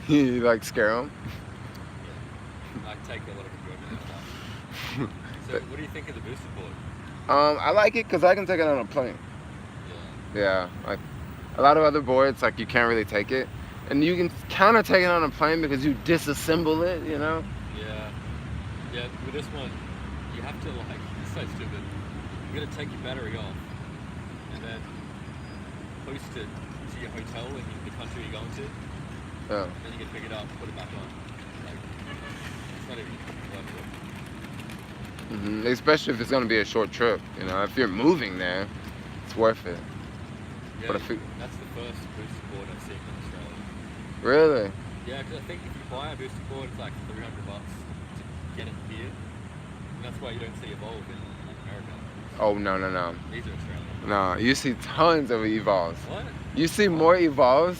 Speaker 1: You like scare them?
Speaker 2: Yeah. I take a lot of enjoyment out of that. So what do you think of the boosted board?
Speaker 1: I like it because I can take it on a plane.
Speaker 2: Yeah.
Speaker 1: Yeah, like a lot of other boards, like you can't really take it. And you can kind of take it on a plane because you disassemble it, you know?
Speaker 2: Yeah. Yeah, with this one, you have to like, it's so stupid. You gotta take your battery off and then host it to your hotel in the country you're going to.
Speaker 1: Yeah.
Speaker 2: And then you can pick it up, put it back on. Like, it's not even worth it.
Speaker 1: Mm-hmm. Especially if it's going to be a short trip, you know? If you're moving there, it's worth it.
Speaker 2: Yeah,
Speaker 1: But if it,
Speaker 2: that's the first boosted board I've seen in Australia.
Speaker 1: really?
Speaker 2: Yeah, because I think if you buy a boosted board, it's like $300 to get it here. And that's why you don't see Evolve in America.
Speaker 1: Oh, no.
Speaker 2: These are Australian.
Speaker 1: No, you see tons of Evolves.
Speaker 2: What?
Speaker 1: You see more Evolves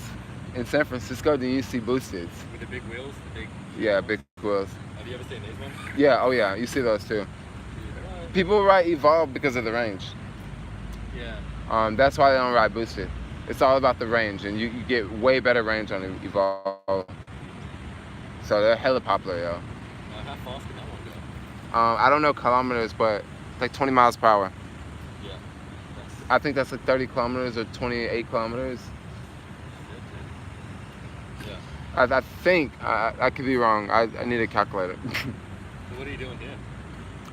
Speaker 1: in San Francisco than you see boosteds.
Speaker 2: With the big wheels, the big...
Speaker 1: Yeah,
Speaker 2: ones?
Speaker 1: big wheels.
Speaker 2: Have you ever seen these ones?
Speaker 1: Yeah, oh yeah, you see those too.
Speaker 2: Yeah.
Speaker 1: People ride Evolve because of the range.
Speaker 2: Yeah.
Speaker 1: That's why they don't ride boosted. It's all about the range, and you get way better range on Evolve. So they're hella popular, yo.
Speaker 2: How fast can that one go?
Speaker 1: I don't know kilometers, but like 20 miles per hour.
Speaker 2: Yeah.
Speaker 1: I think that's like 30 kilometers or 28 kilometers.
Speaker 2: Yeah.
Speaker 1: I think, I could be wrong. I need a calculator.
Speaker 2: So what are you doing here?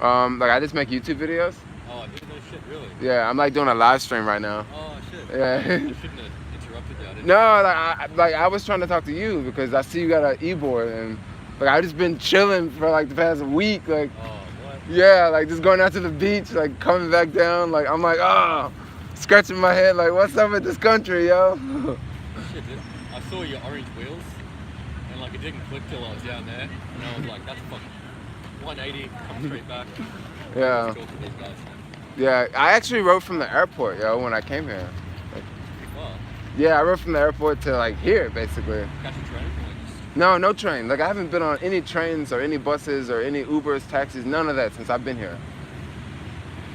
Speaker 1: Like I just make YouTube videos.
Speaker 2: Oh, dude, no shit, really?
Speaker 1: Yeah, I'm like doing a live stream right now.
Speaker 2: Oh, shit.
Speaker 1: Yeah.
Speaker 2: I shouldn't have interrupted you. I didn't
Speaker 1: No, I was trying to talk to you because I see you got an e-board and like I just been chilling for like the past week, like
Speaker 2: Oh, what?
Speaker 1: yeah, like just going out to the beach, like coming back down, like I'm like scratching my head, like what's up with this country, yo?
Speaker 2: Shit, dude. I saw your orange wheels and like it didn't click till I was down there and I was like, that's fucking 180, come straight back.
Speaker 1: Yeah,
Speaker 2: Let's talk to these guys.
Speaker 1: yeah. I actually rode from the airport, yo, when I came here. Like,
Speaker 2: Pretty far.
Speaker 1: yeah, I rode from the airport to like here, basically.
Speaker 2: Catch a train or like just...
Speaker 1: No train. Like I haven't been on any trains or any buses or any Ubers, taxis, none of that since I've been here.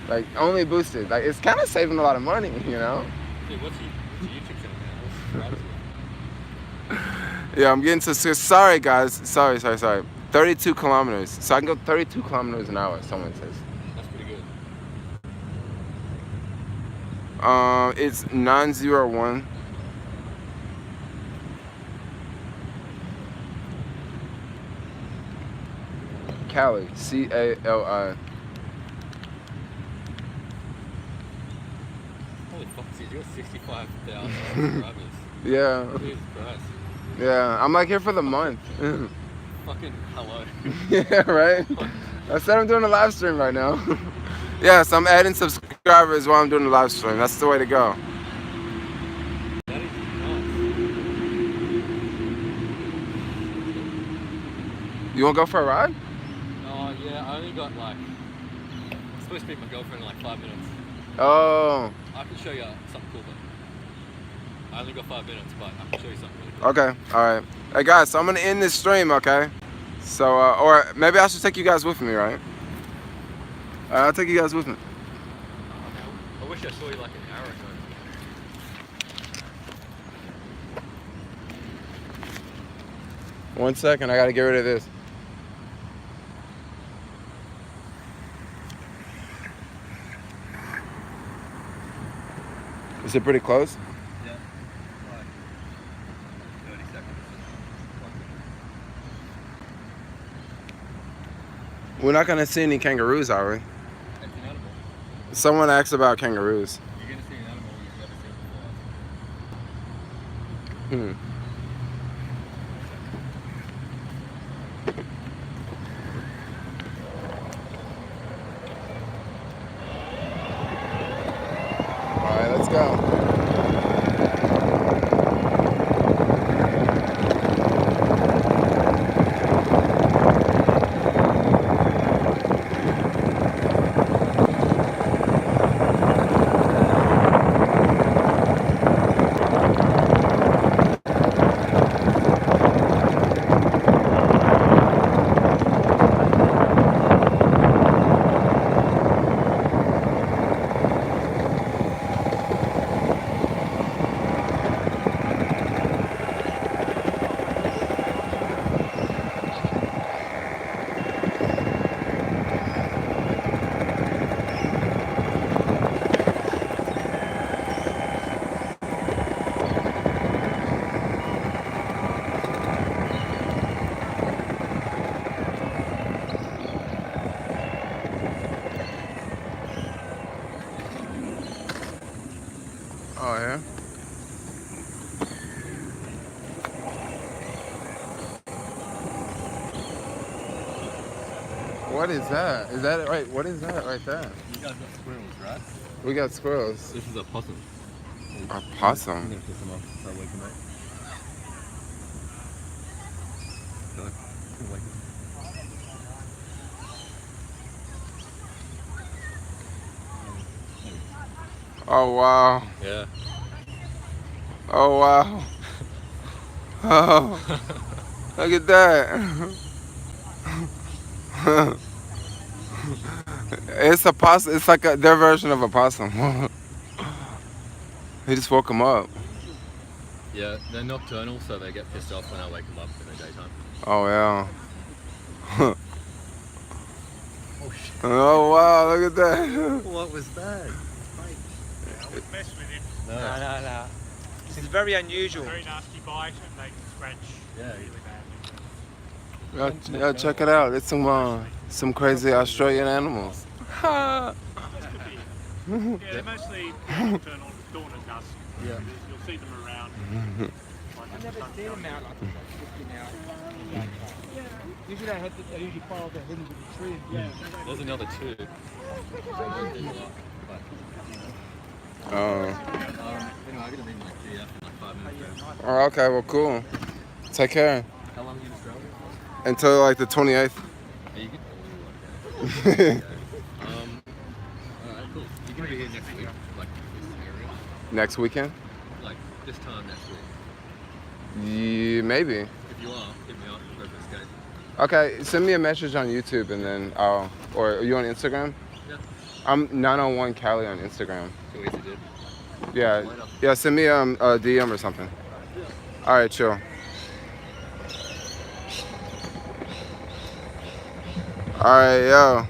Speaker 1: Like only boosted. Like it's kind of saving a lot of money, you know.
Speaker 2: Dude, what's your YouTube channel, man? What's
Speaker 1: Yeah, I'm getting to. Sorry, guys. Sorry. 32 kilometers. So I can go 32 kilometers an hour. Someone says.
Speaker 2: That's pretty good.
Speaker 1: It's 901. Cali. C-A-L-I.
Speaker 2: Holy fuck, dude, you got 65,000 subscribers.
Speaker 1: Yeah.
Speaker 2: Jesus Christ.
Speaker 1: Yeah. I'm like here for the month.
Speaker 2: Fucking hello.
Speaker 1: Yeah, right? I said I'm doing a live stream right now. Yes, I'm adding subscribers while I'm doing the live stream. That's the way to go.
Speaker 2: That is nuts.
Speaker 1: You want to go for a ride?
Speaker 2: Oh, yeah, I only got like... I'm supposed to meet my girlfriend in like 5 minutes.
Speaker 1: Oh,
Speaker 2: I can show you something cool, but... I only got 5 minutes, but I can show you something really cool.
Speaker 1: okay. All right. Hey, guys, so I'm going to end this stream, okay? So, or maybe I should take you guys with me, right? I'll take you guys with me.
Speaker 2: I wish I saw you like an hour ago.
Speaker 1: One second, I got to get rid of this. Is it pretty close?
Speaker 2: Yeah. Like 30 seconds.
Speaker 1: We're not going to see any kangaroos, are we?
Speaker 2: It's an animal.
Speaker 1: Someone asked about kangaroos.
Speaker 2: You're going to see an animal you've never seen before.
Speaker 1: All right, let's go. What is that? Is that right? What is that right there?
Speaker 2: You guys got squirrels, right?
Speaker 1: We got squirrels.
Speaker 2: This is a possum.
Speaker 1: A
Speaker 2: I'm
Speaker 1: possum.
Speaker 2: gonna piss them off. Start waking them up. Go. Wake them.
Speaker 1: Oh wow.
Speaker 2: Yeah.
Speaker 1: Oh wow. Oh, look at that. It's a possum. It's like their version of a possum. He just woke him up.
Speaker 2: Yeah, they're nocturnal, so they get pissed off when I wake them up in the daytime.
Speaker 1: Oh yeah.
Speaker 2: Oh shit.
Speaker 1: Oh wow, look at that.
Speaker 2: What was that?
Speaker 3: I wouldn't mess with him.
Speaker 2: No.
Speaker 4: No. It's very unusual.
Speaker 3: Very nasty bite and they can scratch
Speaker 2: Yeah.
Speaker 3: really badly.
Speaker 1: Yeah, check it out. It's some crazy Australian animals.
Speaker 3: Yeah, they're mostly nocturnal, dawn and dusk.
Speaker 2: Yeah.
Speaker 3: You'll see them around.
Speaker 4: I've never seen them out like that. Usually they usually follow their head into the tree.
Speaker 3: Yeah.
Speaker 2: There's another two.
Speaker 1: Oh.
Speaker 2: Anyway, I'm gonna need my GF in like 5 minutes.
Speaker 1: Oh, okay. Well, cool. Take care.
Speaker 2: How long are you in Australia?
Speaker 1: Until like the 28th.
Speaker 2: Are you good? Okay. Alright, cool. You're gonna be here next week, like this area?
Speaker 1: Next weekend?
Speaker 2: Like this time next week.
Speaker 1: Yeah, maybe.
Speaker 2: If you are, hit me up, go for a skate.
Speaker 1: Okay, send me a message on YouTube and then or are you on Instagram?
Speaker 2: Yeah.
Speaker 1: I'm 901 Cali on Instagram.
Speaker 2: So easy, dude.
Speaker 1: Yeah, yeah. Send me a DM or something. All right, chill. All right, yo.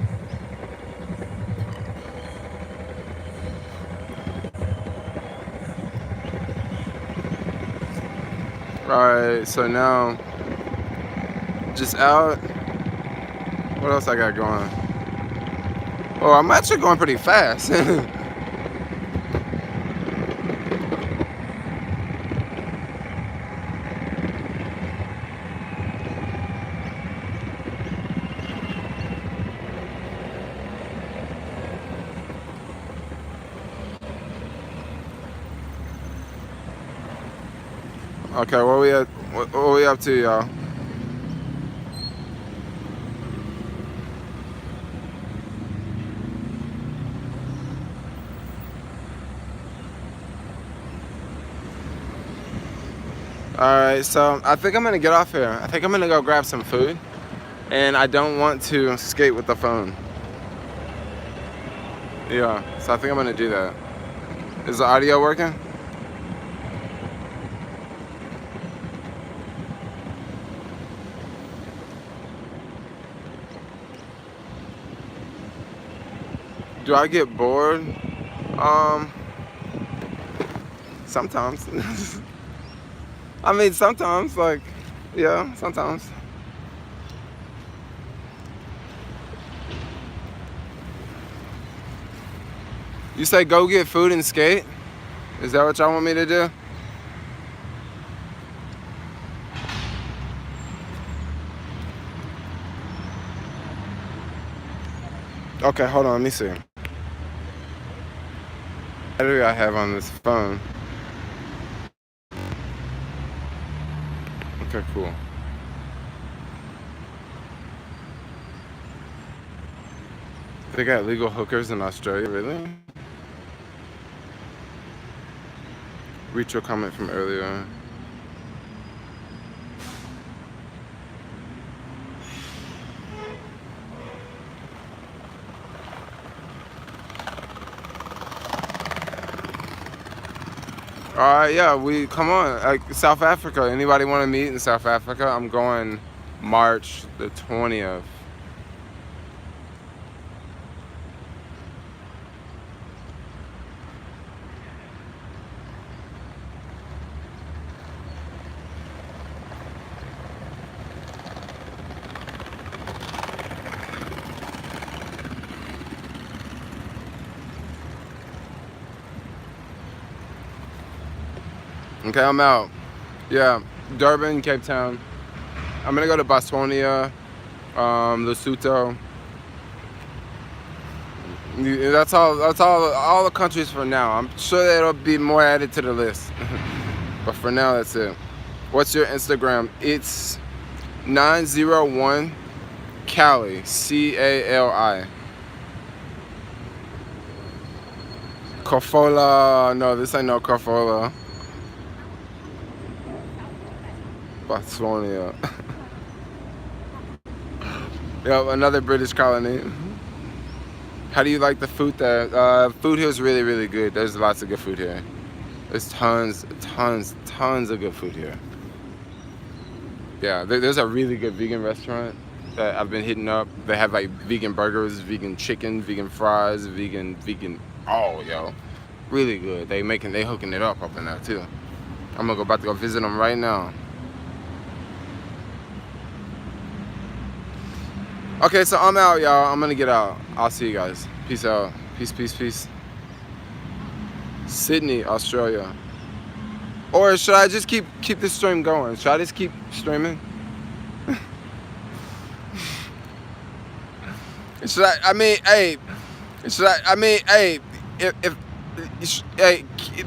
Speaker 1: All right, so now just out. What else I got going? Oh, I'm actually going pretty fast. Okay, what we up to, y'all? Alright, so I think I'm gonna get off here. I think I'm gonna go grab some food. And I don't want to skate with the phone. Yeah, so I think I'm gonna do that. Is the audio working? Do I get bored? Sometimes. I mean, sometimes, like, yeah, sometimes. You say go get food and skate? Is that what y'all want me to do? Okay, hold on, let me see. What battery I have on this phone? Okay, cool. They got legal hookers in Australia, really? Read your comment from earlier. Alright, yeah, we come on. Like South Africa. Anybody want to meet in South Africa? I'm going March the 20th. Okay, I'm out. Yeah, Durban, Cape Town. I'm gonna go to Botswana, Lesotho, That's all. That's all the countries for now. I'm sure there'll be more added to the list, but for now, that's it. What's your Instagram? It's 901 Cali, Cali. Kofola. No, this ain't no Kofola. Botswana. Yep, another British colony. How do you like the food there? Food here is really, really good. There's lots of good food here. There's tons of good food here. Yeah, there's a really good vegan restaurant that I've been hitting up. They have like vegan burgers, vegan chicken, vegan fries, vegan. Oh, yo, really good. They hooking it up in there too. I'm about to go visit them right now. Okay, so I'm out, y'all. I'm gonna get out. I'll see you guys. Peace out. Peace. Sydney, Australia. Or should I just keep this stream going? Should I just keep streaming? Should I? I mean, hey. Should I? I mean, hey. If hey,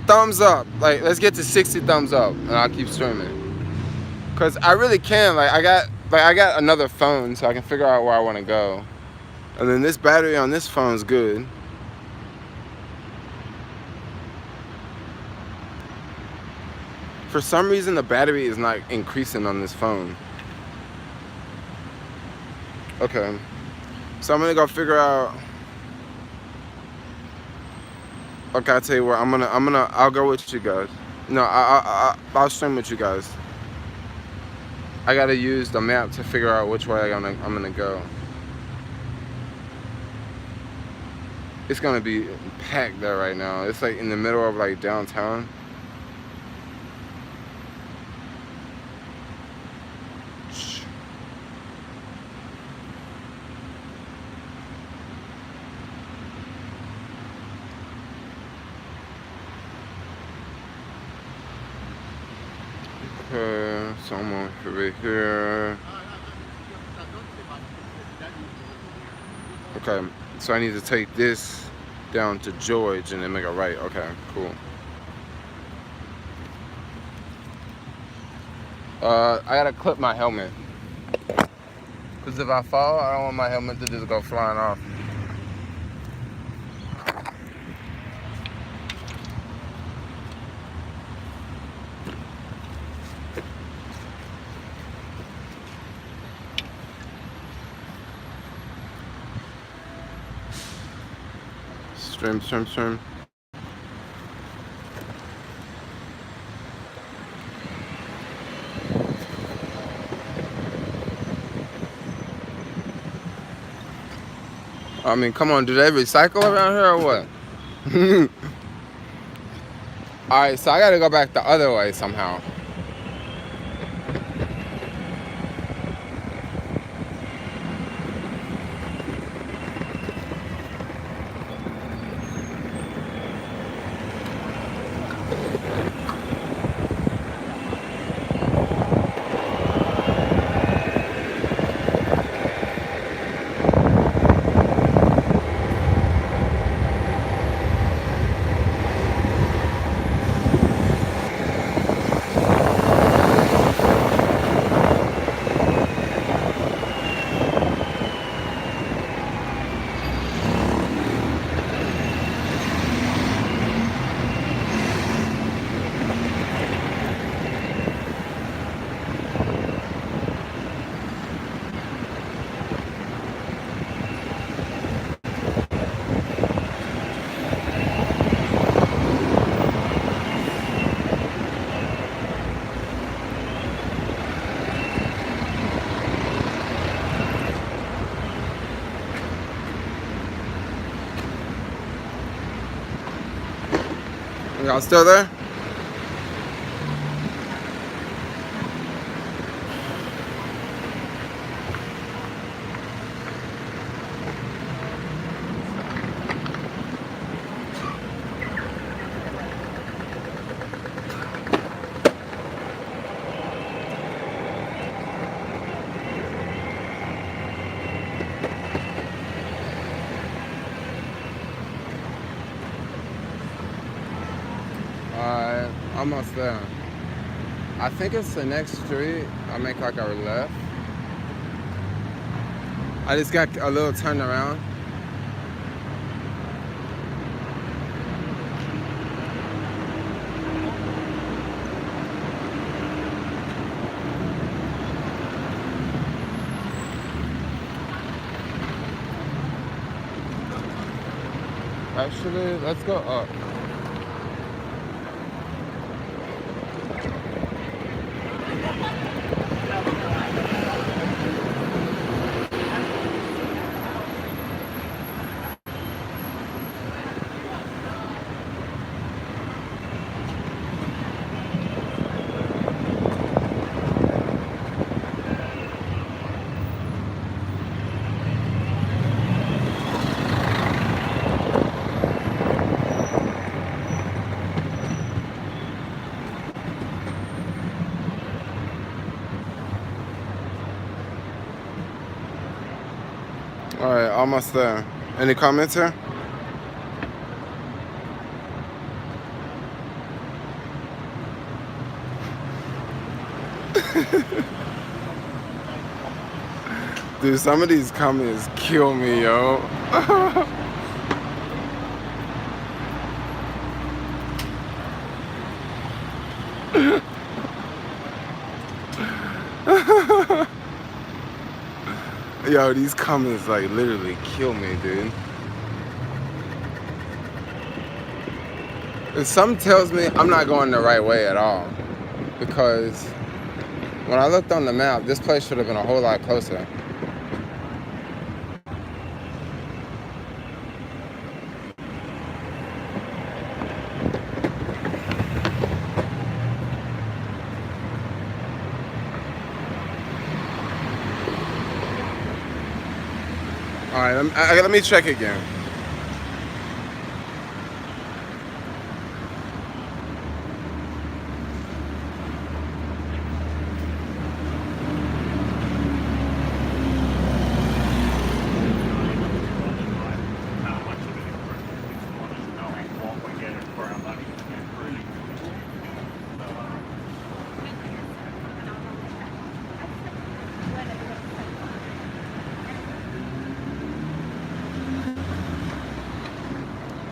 Speaker 1: thumbs up. Like, let's get to 60 thumbs up, and I'll keep streaming. Cause I really can. Like, I got another phone, so I can figure out where I want to go. And then this battery on this phone is good. For some reason, the battery is not increasing on this phone. Okay, so I'm gonna go figure out. Okay, I'll tell you what. I'll go with you guys. No, I'll stream with you guys. I gotta use the map to figure out which way I'm gonna go. It's gonna be packed there right now. It's like in the middle of like downtown. Okay, so I'm over here. Okay, so I need to take this down to George and then make a right. Okay, cool. I gotta clip my helmet. Cause if I fall, I don't want my helmet to just go flying off. Stream. I mean, come on, do they recycle around here or what? Alright, so I gotta go back the other way somehow. Y'all still there? almost there. I think it's the next street. I make like a left. I just got a little turn around. Actually, let's go up. All right, almost there. Any comments here? Dude, some of these comments kill me, yo. Yo, these comments like literally kill me, dude. And some tells me I'm not going the right way at all. Because when I looked on the map, this place should have been a whole lot closer. All right, let me check again.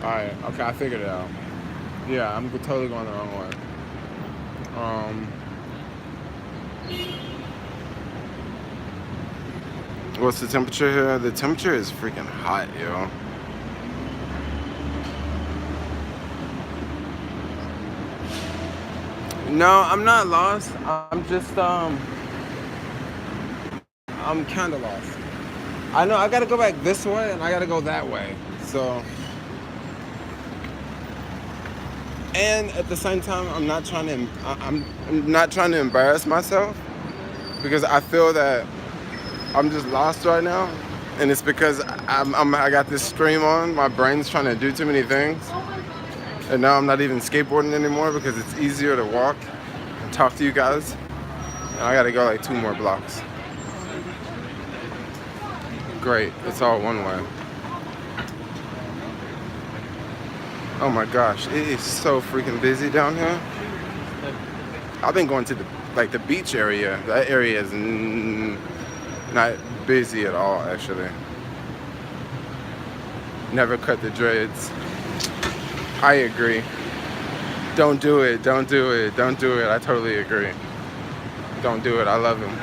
Speaker 1: Alright, okay, I figured it out. Yeah, I'm totally going the wrong way. What's the temperature here? The temperature is freaking hot, yo. No, I'm not lost. I'm just, I'm kind of lost. I know I gotta go back this way and I gotta go that way. So, and at the same time, I'm not trying to embarrass myself because I feel that I'm just lost right now, and it's because I got this stream on. My brain's trying to do too many things, and now I'm not even skateboarding anymore because it's easier to walk and talk to you guys. And I gotta go like 2 more blocks. Great, it's all one way. Oh my gosh, it is so freaking busy down here. I've been going to the beach area. That area is not busy at all, actually. Never cut the dreads. I agree. Don't do it, don't do it, don't do it. I totally agree. Don't do it, I love him.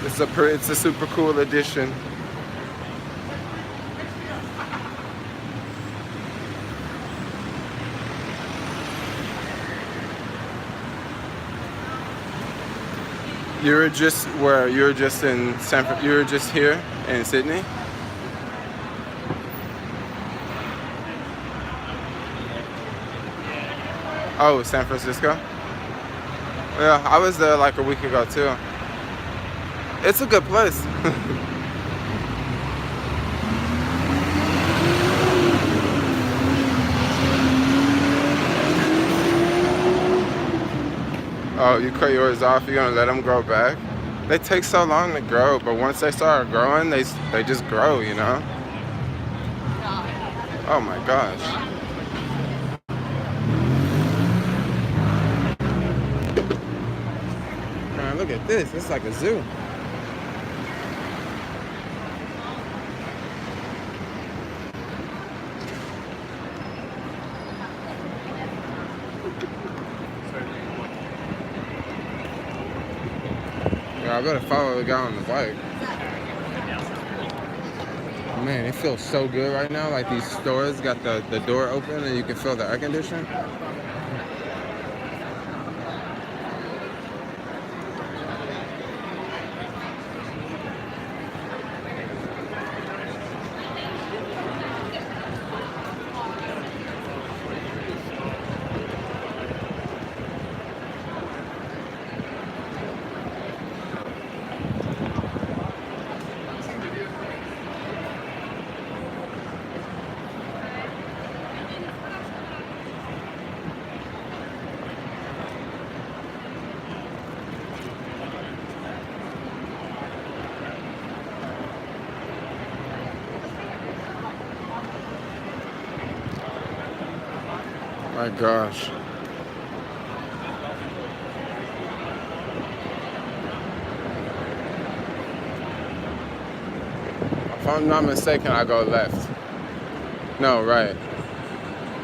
Speaker 1: It's a super cool addition. You were just where? You were just in you were just here in Sydney? Oh, San Francisco? Yeah, I was there like a week ago too. It's a good place. Oh, you cut yours off, you're gonna let them grow back? They take so long to grow, but once they start growing, they just grow, you know? Oh my gosh. Man, look at this. It's like a zoo. Yeah, I better follow the guy on the bike. Man, it feels so good right now. Like these stores got the door open and you can feel the air conditioning. My gosh. If I'm not mistaken, I go left. No, right.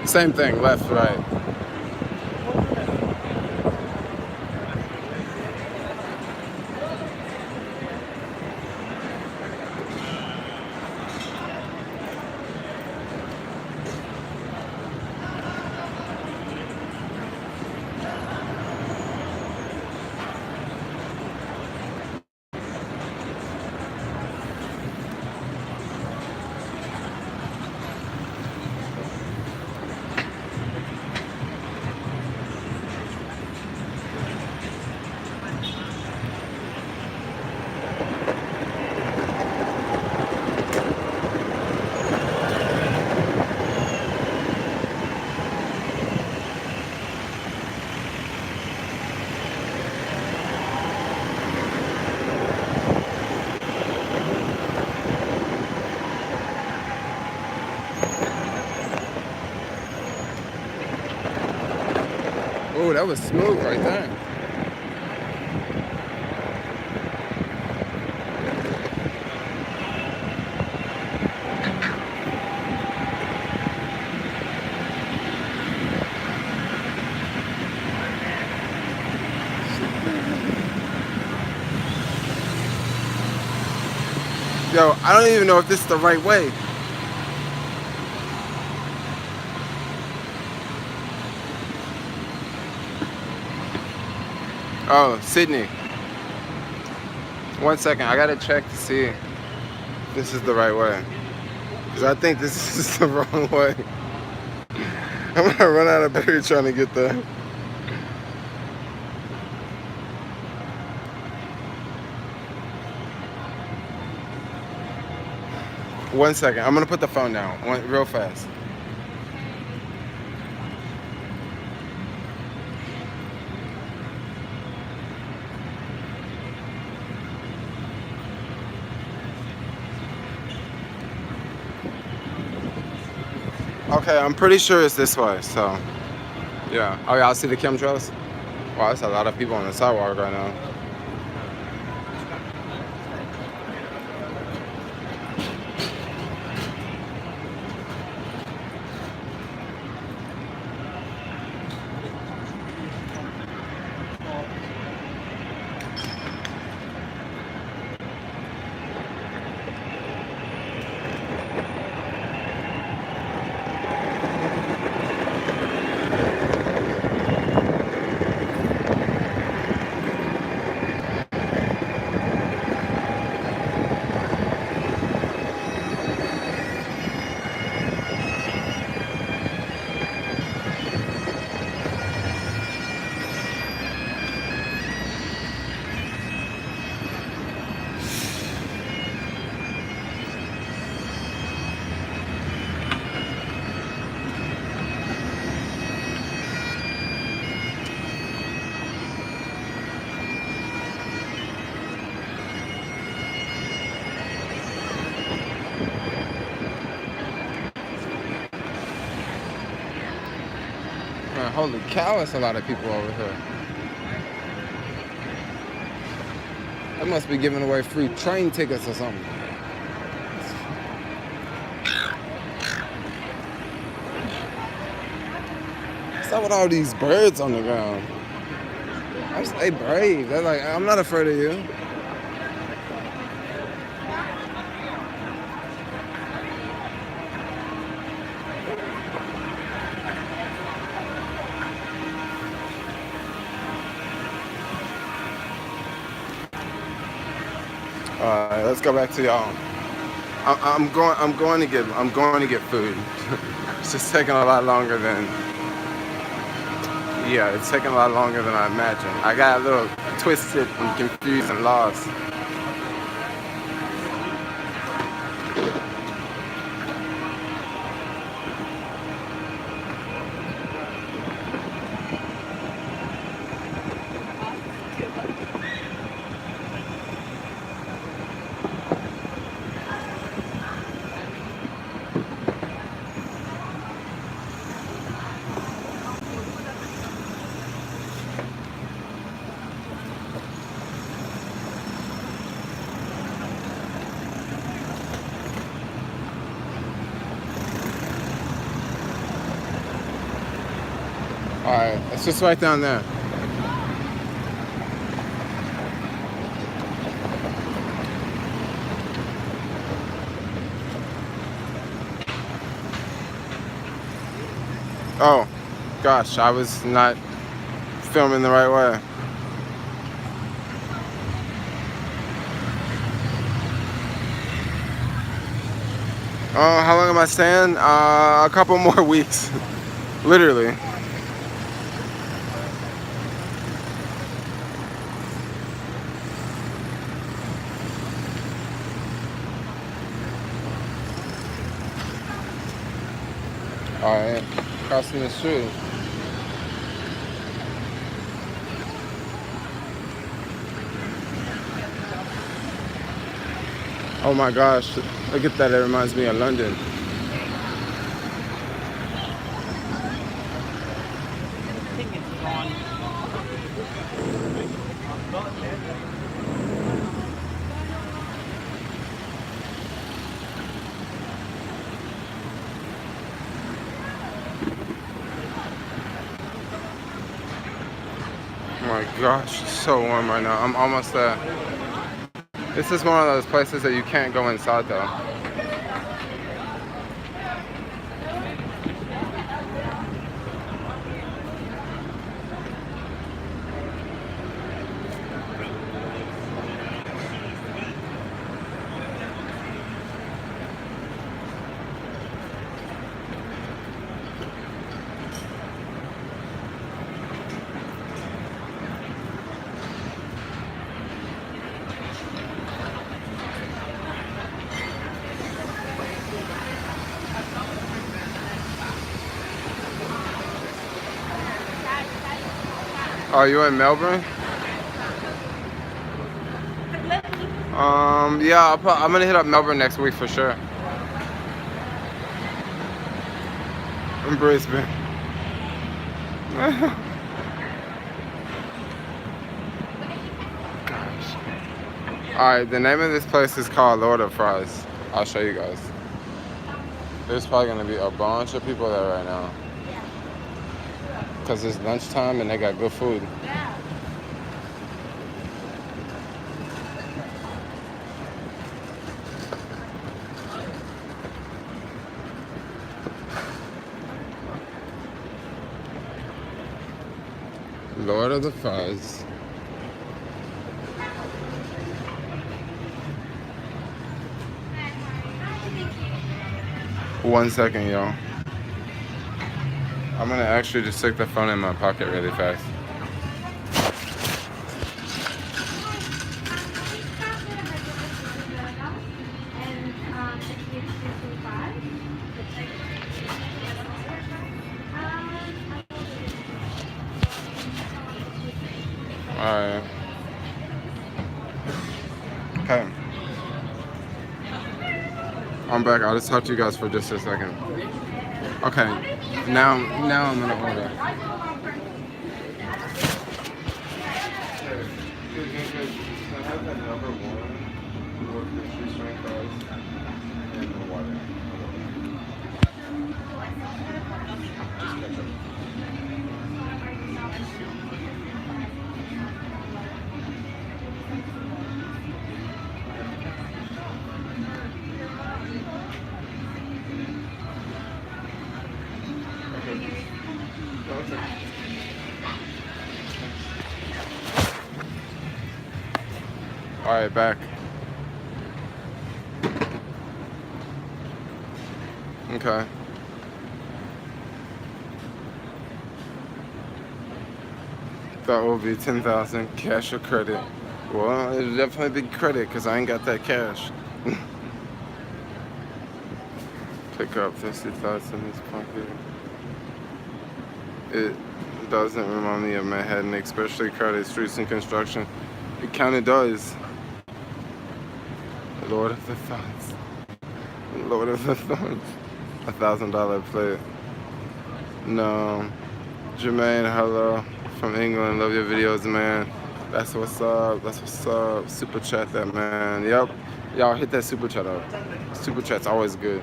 Speaker 1: Same thing, left, right. Oh, that was smooth right there. Yo, I don't even know if this is the right way. Oh, Sydney. 1 second, I gotta check to see if this is the right way. Because I think this is the wrong way. I'm gonna run out of battery trying to get there. One second, I'm gonna put the phone down real fast. Okay, I'm pretty sure it's this way, so yeah. Oh, y'all see the chemtrails? Wow, there's a lot of people on the sidewalk right now. Man, holy cow, it's a lot of people over here. They must be giving away free train tickets or something. What's up with all these birds on the ground? They brave. They're like, I'm not afraid of you. All right, let's go back to y'all. I'm going to get food. It's just taking a lot longer than. Yeah, it's taking a lot longer than I imagined. I got a little twisted and confused and lost. Alright, it's just right down there. Oh, gosh, I was not filming the right way. Oh, how long am I staying? A couple more weeks. Literally. Alright, crossing the street. Oh my gosh, look at that, it reminds me of London. Oh my gosh, it's so warm right now. I'm almost there. This is one of those places that you can't go inside though. Are you in Melbourne? Yeah, I'm gonna hit up Melbourne next week for sure. In Brisbane. Gosh. Alright, the name of this place is called Lord of Fries. I'll show you guys. There's probably gonna be a bunch of people there right now. Because it's lunchtime and they got good food. Lord of the Fries. One second, y'all. I'm gonna actually just stick the phone in my pocket really fast. Alright. Okay. I'm back. I'll just talk to you guys for just a second. Okay. Now I'm gonna order. I have that number one with the shoestring cars and the water. Just catch up. All right, back. Okay. That will be 10,000 cash or credit. Well, it'll definitely be credit because I ain't got that cash. Pick up 50 thoughts in this pocket. It doesn't remind me of Manhattan, especially crowded streets and construction. It kinda does. Lord of the thoughts. Lord of the thoughts. $1,000 plate. No. Jermaine, hello. From England. Love your videos, man. That's what's up. That's what's up. Super chat that, man. Yep. Y'all hit that super chat up. Super chat's always good.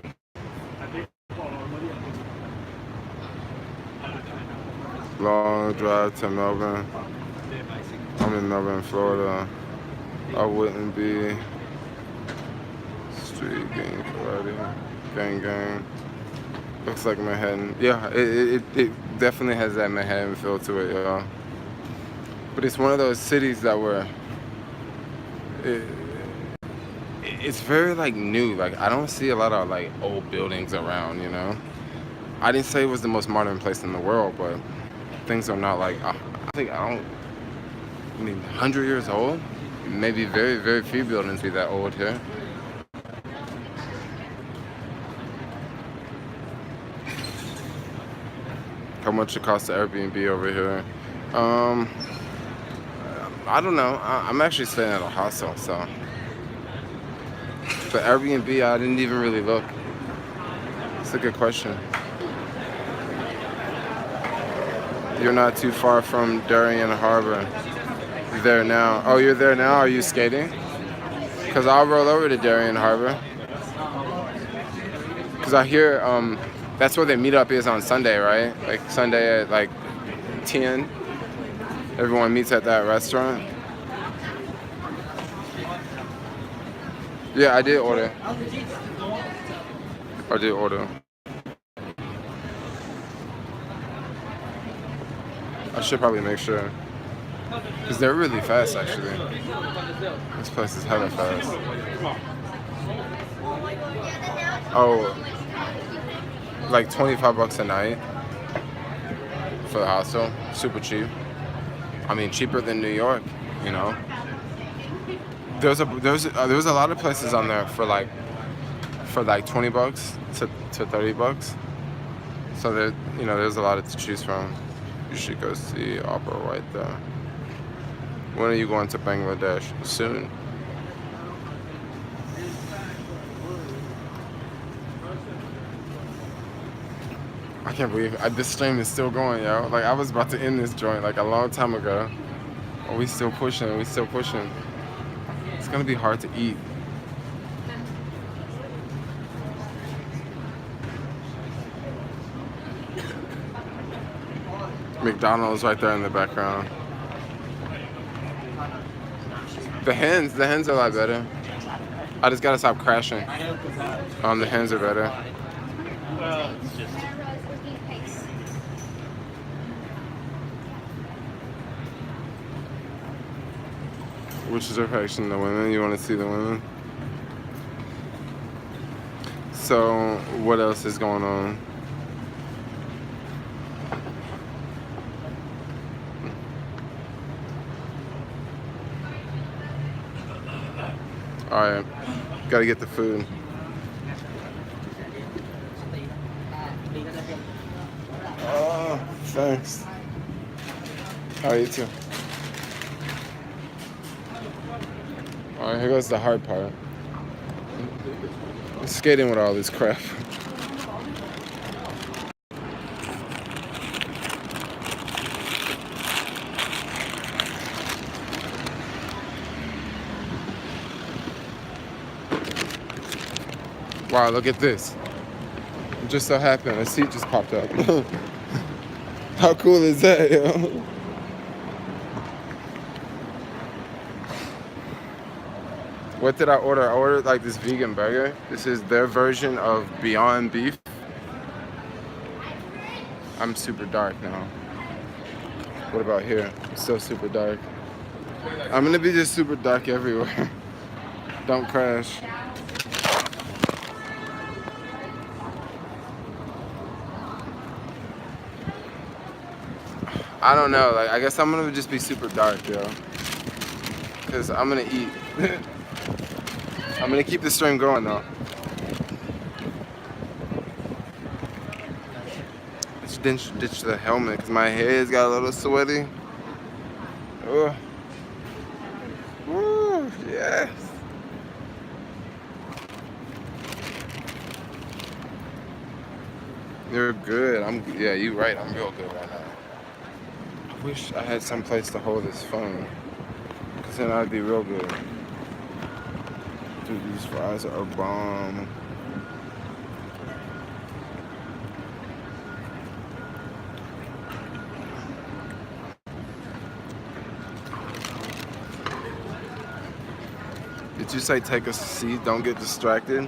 Speaker 1: Long drive to Melbourne. I'm in Melbourne, Florida. I wouldn't be. Street gang karate. Gang. Looks like Manhattan. Yeah, it definitely has that Manhattan feel to it, y'all. But it's one of those cities that were. It's very like new. Like I don't see a lot of like old buildings around, you know. I didn't say it was the most modern place in the world, but things are not like. I 100 years old. Maybe very, very few buildings be that old here. How much it costs to Airbnb over here? I don't know. I'm actually staying at a hostel, so. But Airbnb, I didn't even really look. It's a good question. You're not too far from Darien Harbor. You're there now. Oh, you're there now? Are you skating? Because I'll roll over to Darien Harbor. Because I hear that's where the meetup is on Sunday, right? Like Sunday at like 10. Everyone meets at that restaurant. Yeah, I did order. I should probably make sure. Because they're really fast, actually. This place is hella fast. Oh, like 25 bucks a night for the hostel. Super cheap. I mean, cheaper than New York, you know. There was a lot of places on there for like 20 bucks to 30 bucks. So there, you know, there's a lot to choose from. You should go see opera right there. When are you going to Bangladesh? Soon. I can't believe this stream is still going, yo. Like I was about to end this joint like a long time ago. Oh, we still pushing. It's gonna be hard to eat. McDonald's right there in the background. The hens are a lot better. I just gotta stop crashing. The hens are better.
Speaker 3: Well, it's just.
Speaker 1: Which is reflection, the women. You want to see the women? So, what else is going on? Alright, gotta get the food. Oh, thanks. Alright, you too. Alright, here goes the hard part. I'm skating with all this crap. Wow, look at this. It just so happened a seat just popped up. How cool is that, yo? What did I order? I ordered like this vegan burger. This is their version of Beyond Beef. I'm super dark now. What about here? It's still super dark. I'm gonna be just super dark everywhere. Don't crash. I don't know. Like, I guess I'm gonna just be super dark, yo. Cause I'm gonna eat. I'm gonna keep the stream going though. Let's ditch the helmet because my head's got a little sweaty. Oh. Woo, yes. You're good. Yeah, you're right. I'm real good right now. I wish I had some place to hold this phone. Cause then I'd be real good. Dude, these fries are bomb. Did you say take a seat? Don't get distracted?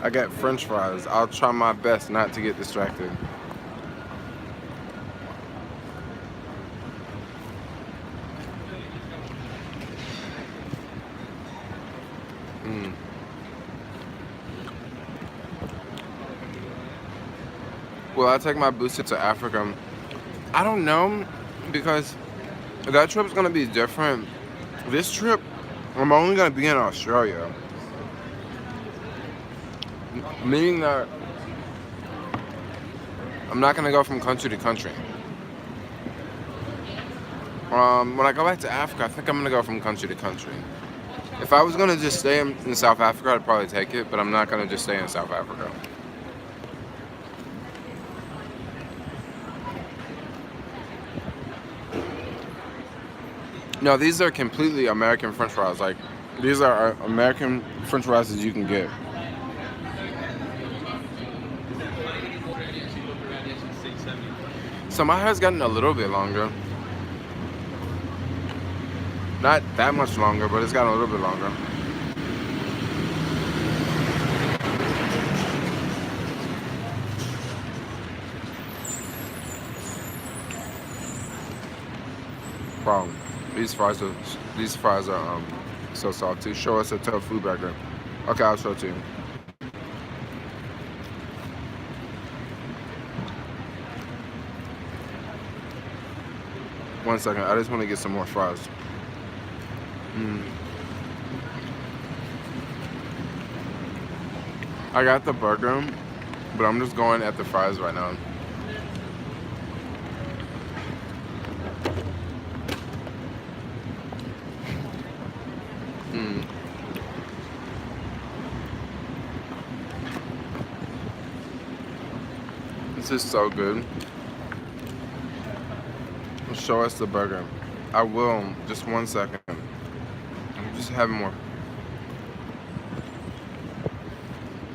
Speaker 1: I got French fries. I'll try my best not to get distracted. Will I take my booster to Africa? I don't know, because that trip's gonna be different. This trip, I'm only gonna be in Australia. Meaning that I'm not gonna go from country to country. When I go back to Africa, I think I'm gonna go from country to country. If I was gonna just stay in South Africa, I'd probably take it, but I'm not gonna just stay in South Africa. No, these are completely American French fries. Like, these are American French fries that you can get. So my hair's gotten a little bit longer. Not that much longer, but it's gotten a little bit longer. Wow. These fries are so salty. Show us a tofu burger. Okay, I'll show it to you. One second, I just want to get some more fries. I got the burger, but I'm just going at the fries right now. This is so good. Show us the burger. I will. Just 1 second. I'm just having more.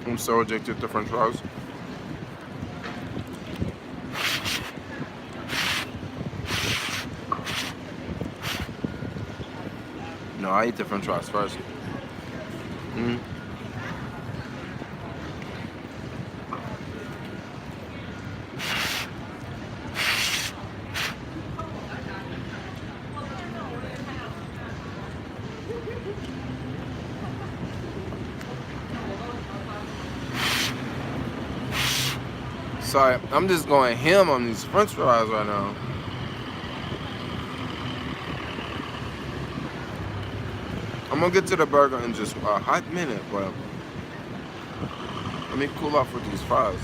Speaker 1: I'm so addicted to French fries. No, I eat the French fries first. Sorry, I'm just going ham on these French fries right now. I'm gonna get to the burger in just a hot minute, but let me cool off with these fries.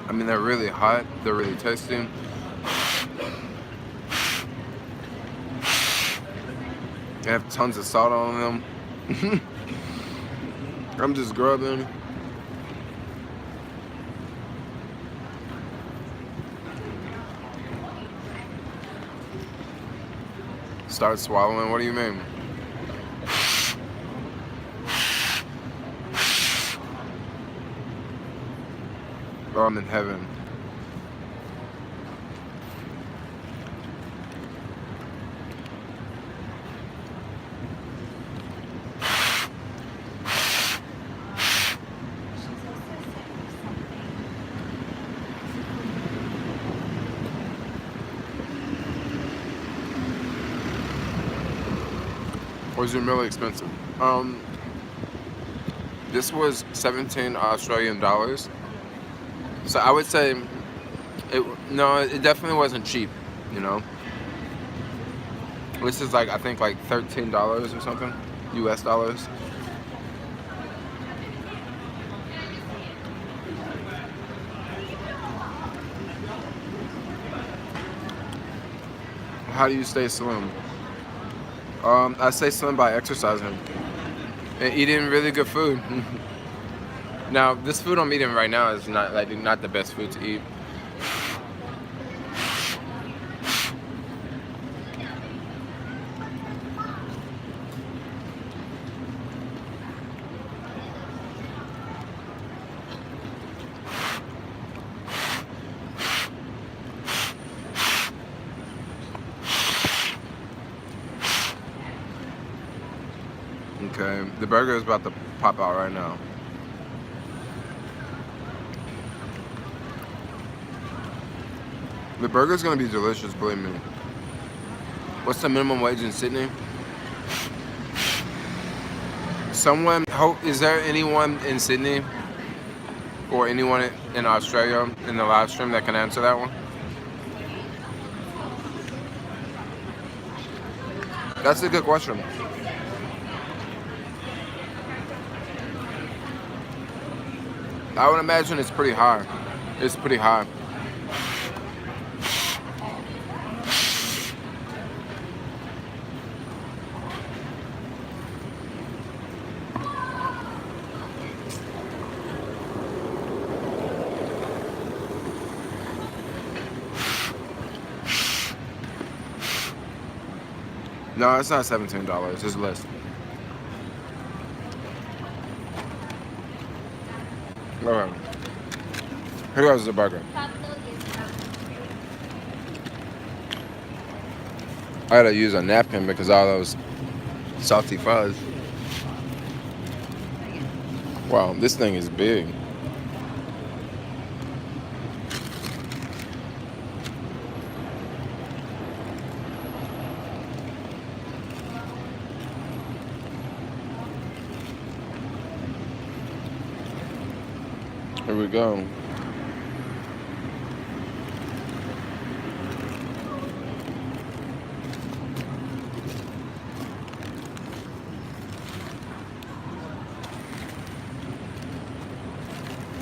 Speaker 1: I mean, they're really hot. They're really tasty. They have tons of salt on them. I'm just grubbing. Start swallowing? What do you mean? Oh, I'm in heaven. Was it really expensive? This was 17 Australian dollars. So I would say it definitely wasn't cheap, you know. This is like I think like $13 or something, US dollars. How do you stay slim? I stay slim by exercising and eating really good food. Now, this food I'm eating right now is not the best food to eat. Okay, the burger is about to pop out right now. The burger's gonna be delicious, believe me. What's the minimum wage in Sydney? Is there anyone in Sydney or anyone in Australia in the live stream that can answer that one? That's a good question. I would imagine it's pretty high. It's pretty high. No, it's not $17. It's less. Okay. Here goes the burger. I gotta use a napkin because all those salty fries. Wow, this thing is big. Here we go.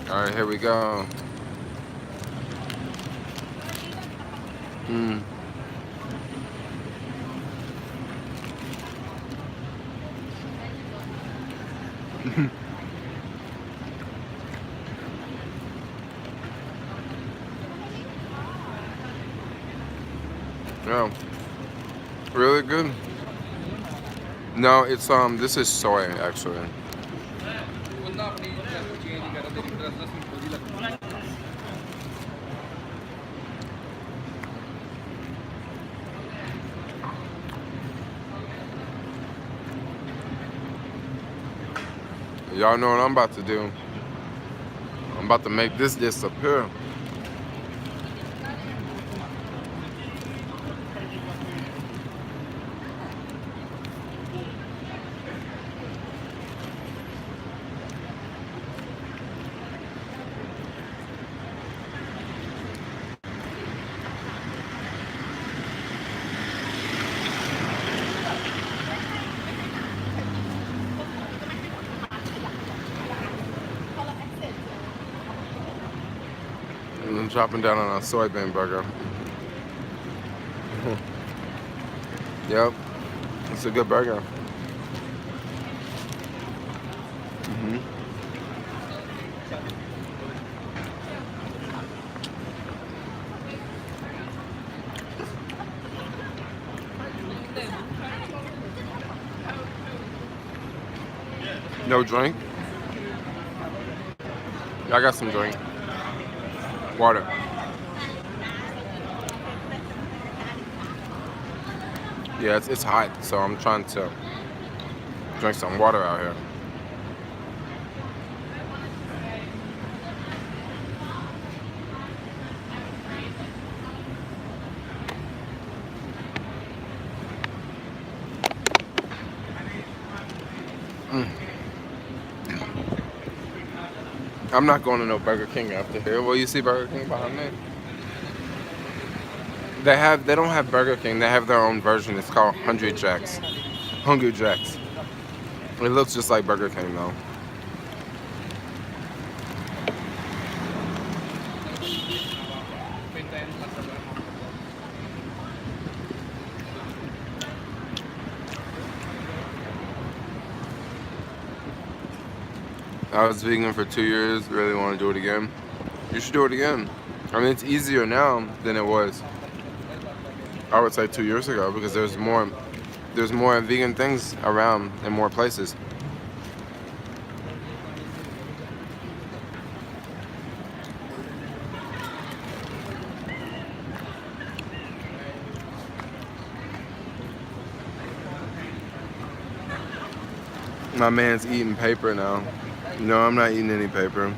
Speaker 1: All right, here we go. Yeah, really good. No, it's this is soy actually. Y'all know what I'm about to do. I'm about to make this disappear. I'm dropping down on a soybean burger. Yep, it's a good burger. No drink? I got some drink. Water. Yeah, it's hot, so I'm trying to drink some water out here. I'm not going to no Burger King after here. Well, you see Burger King behind me? They don't have Burger King. They have their own version. It's called Hungry Jack's. Hungry Jack's. It looks just like Burger King though. I was vegan for 2 years. Really want to do it again. You should do it again. I mean, it's easier now than it was, I would say, 2 years ago, because there's more vegan things around in more places. My man's eating paper now. No, I'm not eating any paper.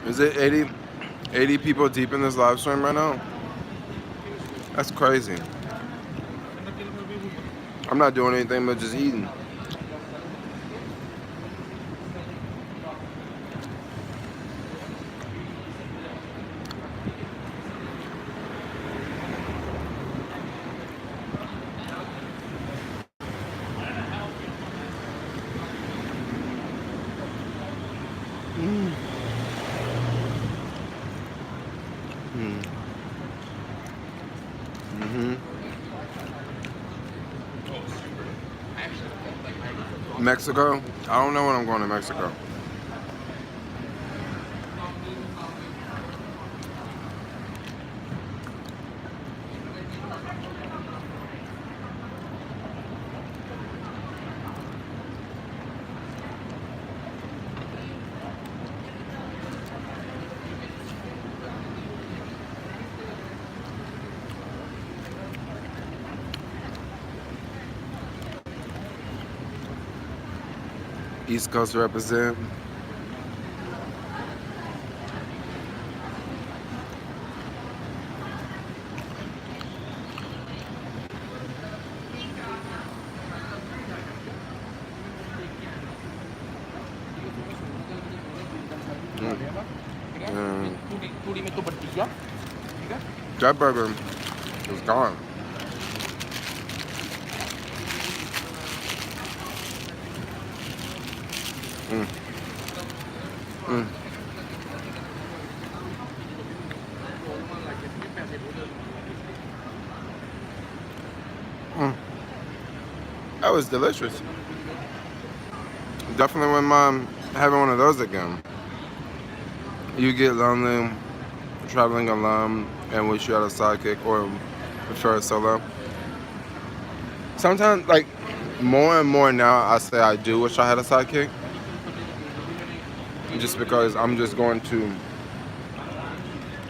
Speaker 1: Is it 80 people deep in this live stream right now? That's crazy. I'm not doing anything but just eating. Mexico? I don't know when I'm going to Mexico. East Coast represent. That burger is gone. That was delicious. Definitely wouldn't mind having one of those again. You get lonely traveling alone and wish you had a sidekick, or prefer a solo. Sometimes, like, more and more now, I say I do wish I had a sidekick. Just because I'm just going to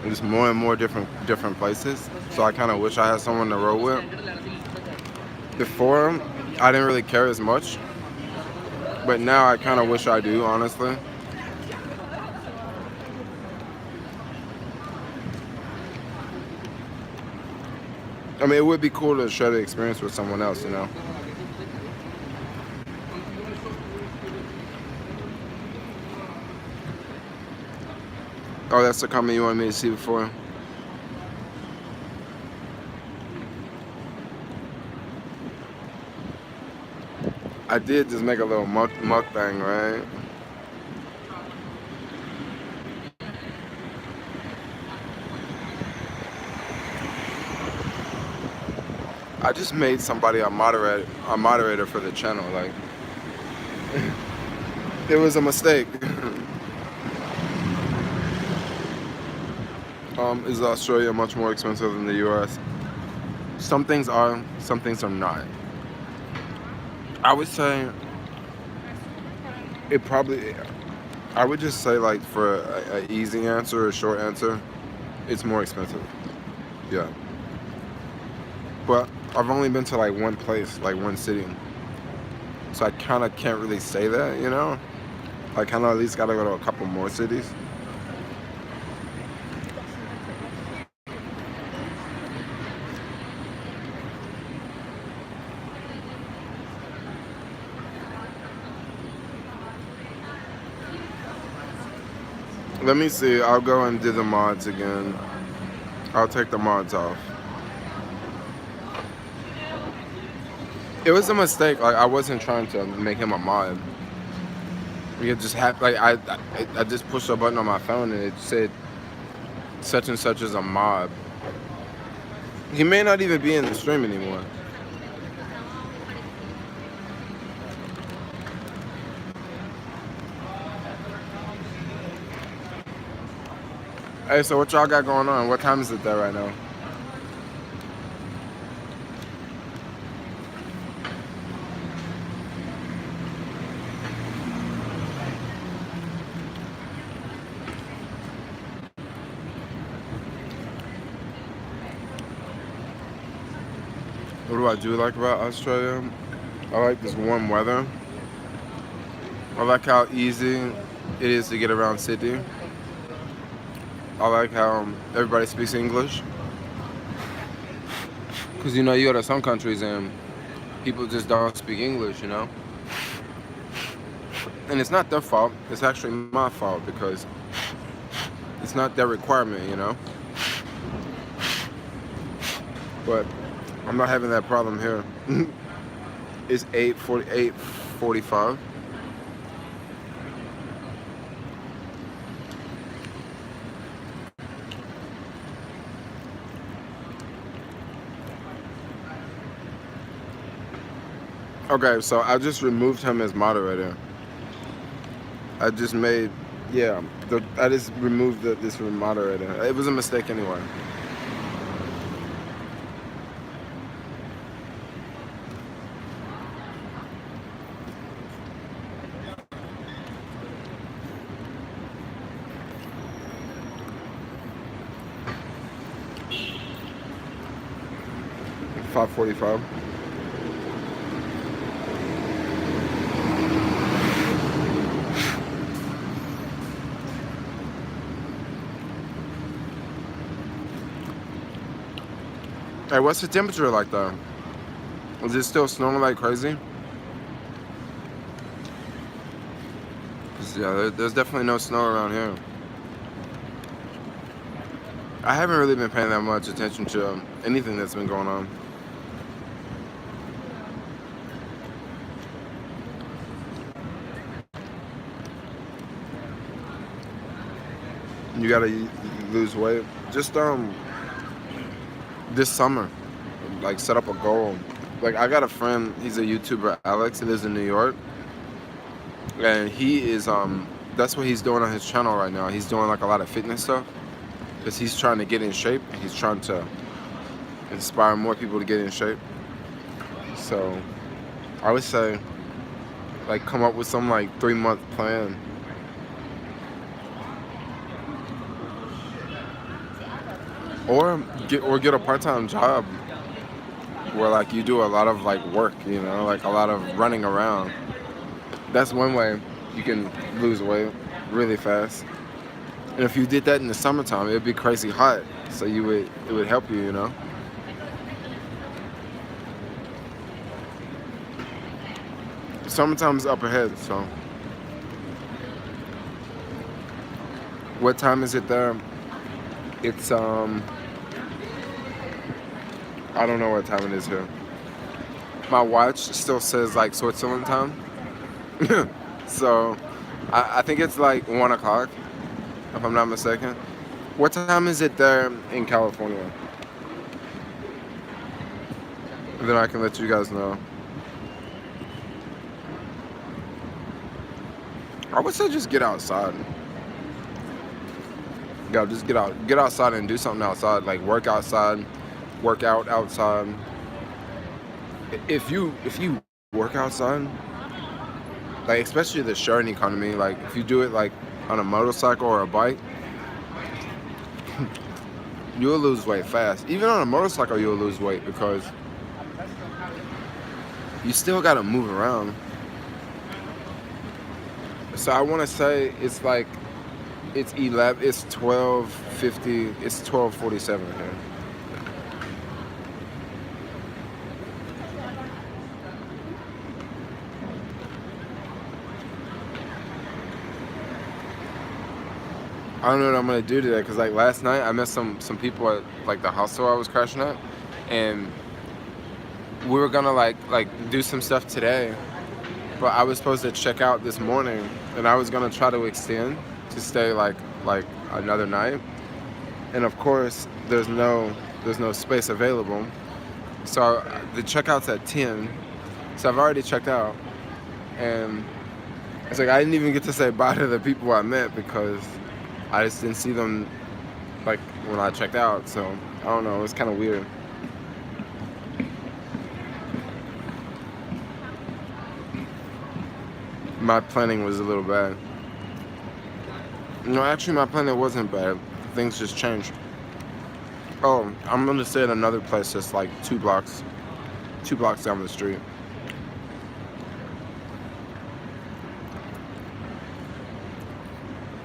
Speaker 1: just more and more different places. So I kind of wish I had someone to roll with. Before, I didn't really care as much. But now I kind of wish I do, honestly. I mean, it would be cool to share the experience with someone else, you know? Oh, that's the comment you wanted me to see before? I did just make a little mukbang, right? I just made somebody a moderator for the channel. Like, it was a mistake. Is Australia much more expensive than the U.S.? Some things are, some things are not. I would say it probably. I would just say, like, for a easy answer, a short answer, it's more expensive. Yeah. But I've only been to like one place, like one city. So I kind of can't really say that, you know? I kind of at least got to go to a couple more cities. Let me see. I'll go and do the mods again. I'll take the mods off. It was a mistake. Like, I wasn't trying to make him a mod. It just happened. Like, I just pushed a button on my phone and it said such and such is a mod. He may not even be in the stream anymore. Hey, so what y'all got going on? What time is it there right now? What do I do like about Australia? I like this warm weather. I like how easy it is to get around Sydney. I like how everybody speaks English. Because, you know, you go to some countries and people just don't speak English, you know? And it's not their fault. It's actually my fault because it's not their requirement, you know? But I'm not having that problem here. It's 8:45. Okay, so I just removed him as moderator. I just made, yeah, I just removed this from moderator. It was a mistake anyway. $5:45. Hey, what's the temperature like though? Is it still snowing like crazy? 'Cause, yeah, there's definitely no snow around here. I haven't really been paying that much attention to anything that's been going on. You gotta lose weight. Just this summer, like, set up a goal. Like, I got a friend, he's a YouTuber, Alex, he lives in New York. And he is, that's what he's doing on his channel right now. He's doing like a lot of fitness stuff. Because he's trying to get in shape. He's trying to inspire more people to get in shape. So, I would say, like, come up with some, like, 3-month plan. Or get a part-time job where, like, you do a lot of, like, work, you know, like a lot of running around. That's one way you can lose weight really fast. And if you did that in the summertime, it'd be crazy hot. So it would help you, you know. Summertime's up ahead, so. What time is it there? It's I don't know what time it is here. my watch still says like Switzerland time. So I think it's like 1 o'clock, if I'm not mistaken. What time is it there in California? Then I can let you guys know. I would say just get outside. Yeah, just get outside and do something outside, like work outside, work out outside. If you work outside, like especially the sharing economy, like if you do it like on a motorcycle or a bike, you'll lose weight fast. Even on a motorcycle, you'll lose weight because you still gotta move around. So I want to say it's like it's 12:50, it's 12:47 here. I don't know what I'm gonna do today because like last night I met some people at like the hostel I was crashing at, and we were gonna like do some stuff today, but I was supposed to check out this morning, and I was gonna try to extend to stay like another night, and of course there's no space available, so the checkout's at 10, so I've already checked out, and it's like I didn't even get to say bye to the people I met because I just didn't see them like when I checked out, so I don't know, it's kind of weird. My planning was a little bad. No, actually my planning wasn't bad. Things just changed. Oh, I'm gonna stay at another place that's like 2 blocks down the street.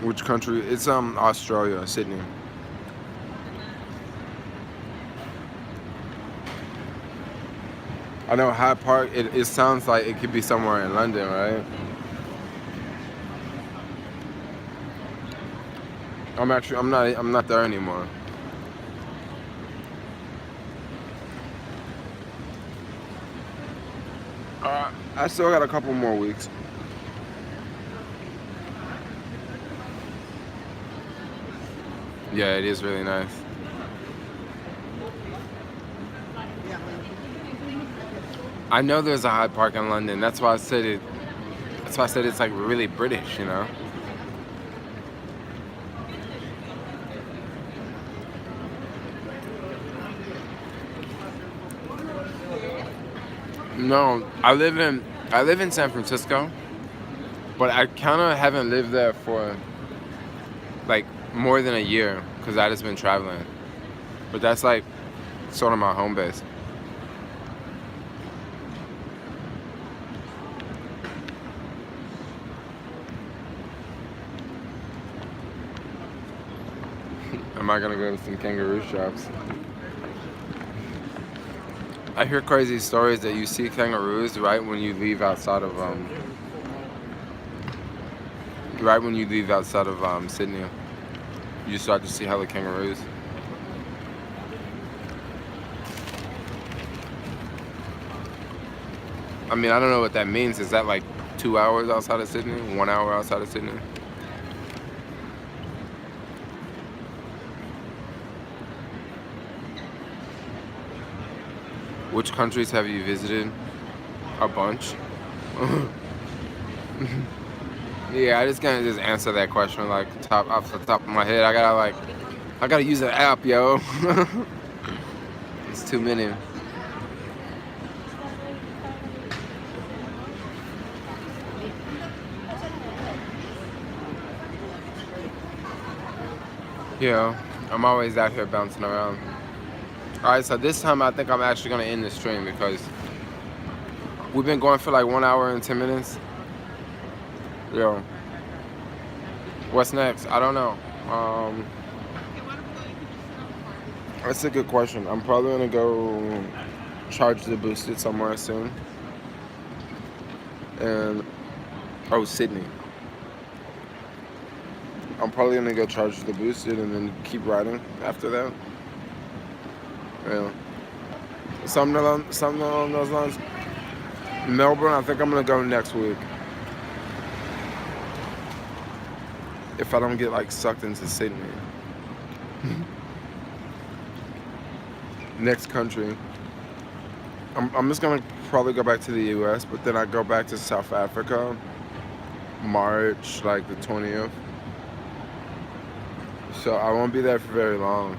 Speaker 1: Which country? It's Australia, Sydney. I know Hyde Park. It sounds like it could be somewhere in London, right? I'm not there anymore. I still got a couple more weeks. Yeah, it is really nice. I know there's a Hyde Park in London. That's why I said it. That's why I said it's like really British, you know. No, I live in San Francisco, but I kind of haven't lived there for like more than a year because I just been traveling. But that's like sort of my home base. Am I gonna go to some kangaroo shops? I hear crazy stories that you see kangaroos right when you leave outside of Sydney. You start to see hella kangaroos. I mean, I don't know what that means. Is that like 2 hours outside of Sydney? 1 hour outside of Sydney? Which countries have you visited? A bunch. Yeah, I just can't just answer that question like off the top of my head. I gotta use an app, yo. It's too many. Yeah, I'm always out here bouncing around. Alright, so this time I think I'm actually gonna end the stream because we've been going for like 1 hour and 10 minutes. Yo, what's next? I don't know. That's a good question. I'm probably gonna go charge the boosted somewhere soon. And Sydney. I'm probably gonna go charge the boosted and then keep riding after that. Yeah. Something along those lines. Melbourne, I think I'm gonna go next week. If I don't get like sucked into Sydney. Next country. I'm just gonna probably go back to the US, but then I go back to South Africa, March like the 20th. So I won't be there for very long.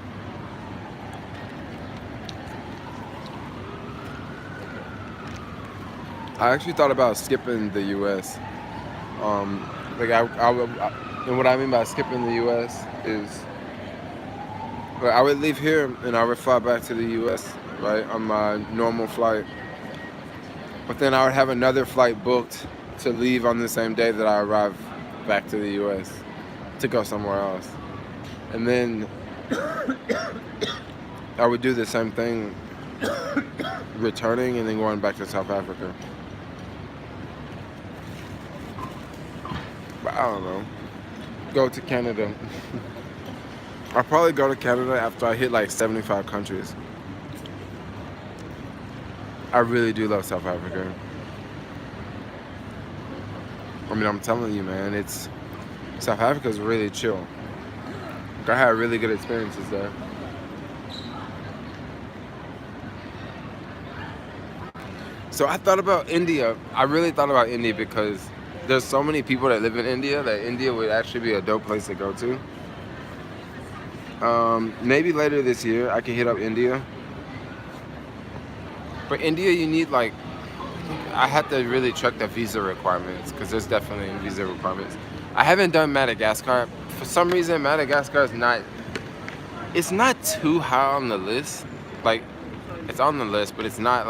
Speaker 1: I actually thought about skipping the US. Like and what I mean by skipping the US is, like, I would leave here and I would fly back to the US, right, on my normal flight. But then I would have another flight booked to leave on the same day that I arrive back to the US to go somewhere else. And then I would do the same thing, returning and then going back to South Africa. But I don't know. Go to Canada. I'll probably go to Canada after I hit like 75 countries. I really do love South Africa. I mean, I'm telling you, man, South Africa's really chill. I had really good experiences there. So I thought about India. I really thought about India because there's so many people that live in India that India would actually be a dope place to go to. Maybe later this year I can hit up India. But India, you need like, I have to really check the visa requirements because there's definitely visa requirements. I haven't done Madagascar. For some reason, Madagascar is it's not too high on the list. Like, it's on the list, but it's not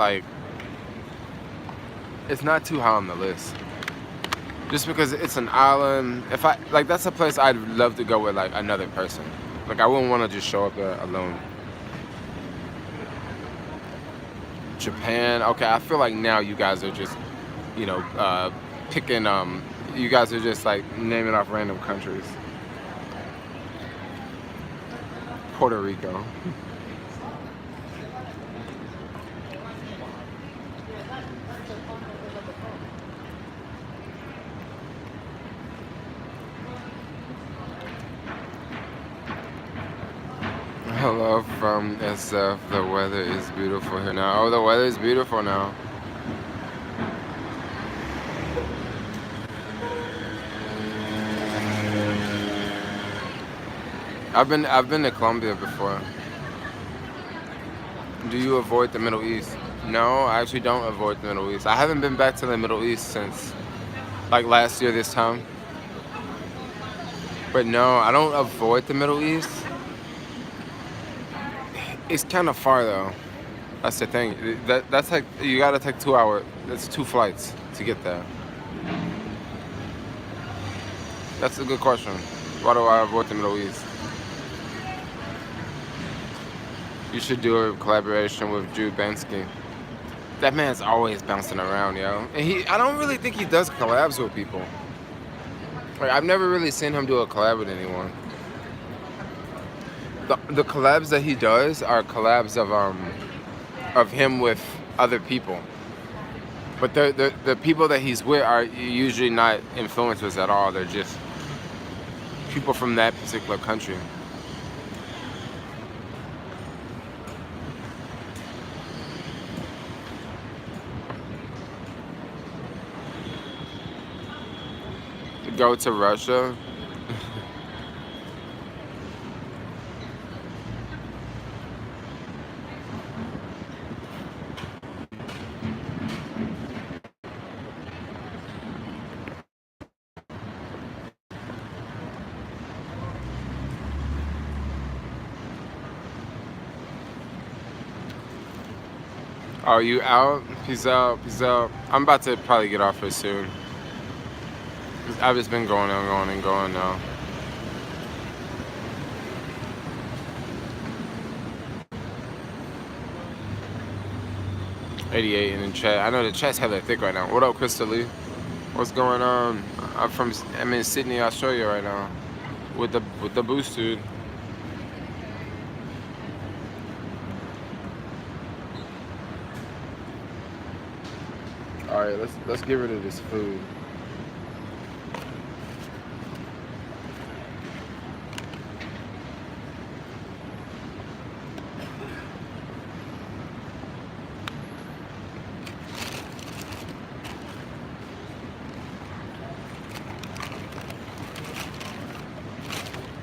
Speaker 1: too high on the list. Just because it's an island. That's a place I'd love to go with like another person. Like, I wouldn't want to just show up there alone. Japan, okay, I feel like now you guys are just, picking, you guys are just like naming off random countries. Puerto Rico. Hello from SF. The weather is beautiful here now. Oh, the weather is beautiful now. I've been to Colombia before. Do you avoid the Middle East? No, I actually don't avoid the Middle East. I haven't been back to the Middle East since like last year this time. But no, I don't avoid the Middle East. It's kind of far though. That's the thing. That's like, you gotta take 2 hours. That's 2 flights to get there. That's a good question. Why do I avoid the Middle East? You should do a collaboration with Drew Bansky. That man's always bouncing around, yo. And I don't really think he does collabs with people. Like, I've never really seen him do a collab with anyone. The collabs that he does are collabs of him with other people. But the people that he's with are usually not influencers at all. They're just people from that particular country. Go to Russia. Are you out? Peace out. Peace out. I'm about to probably get off here soon. I've just been going and going now. '88 in the chat. I know the chat's hella thick right now. What up, Crystal Lee? What's going on? I'm in Sydney, Australia right now, with the boost dude. All right, let's get rid of this food.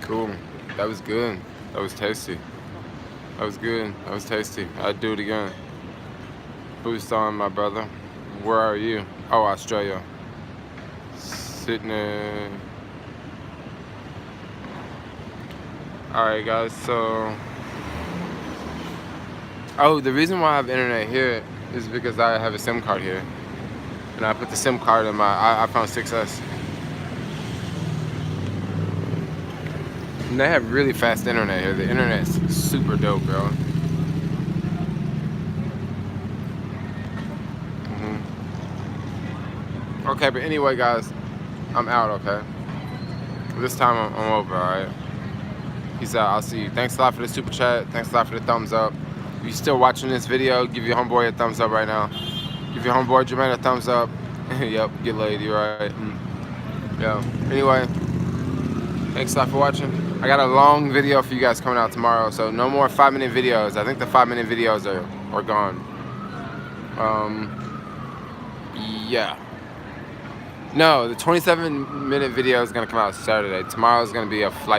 Speaker 1: Cool. That was good. That was tasty. That was good. That was tasty. I'd do it again. Boost on, my brother. Where are you? Oh, Australia. Sydney. Alright, guys, so. Oh, the reason why I have internet here is because I have a SIM card here. And I put the SIM card in my iPhone 6S. And they have really fast internet here. The internet's super dope, bro. Okay, but anyway, guys, I'm out, okay? This time I'm over, alright? Peace out. I'll see you. Thanks a lot for the super chat. Thanks a lot for the thumbs up. If you're still watching this video, give your homeboy a thumbs up right now. Give your homeboy Jermaine a thumbs up. Yep, get laid, you're right. Yeah. Anyway, thanks a lot for watching. I got a long video for you guys coming out tomorrow, so no more 5-minute videos. I think the 5-minute videos are gone. Yeah. No, the 27-minute video is gonna come out Saturday. Tomorrow is gonna be a flight.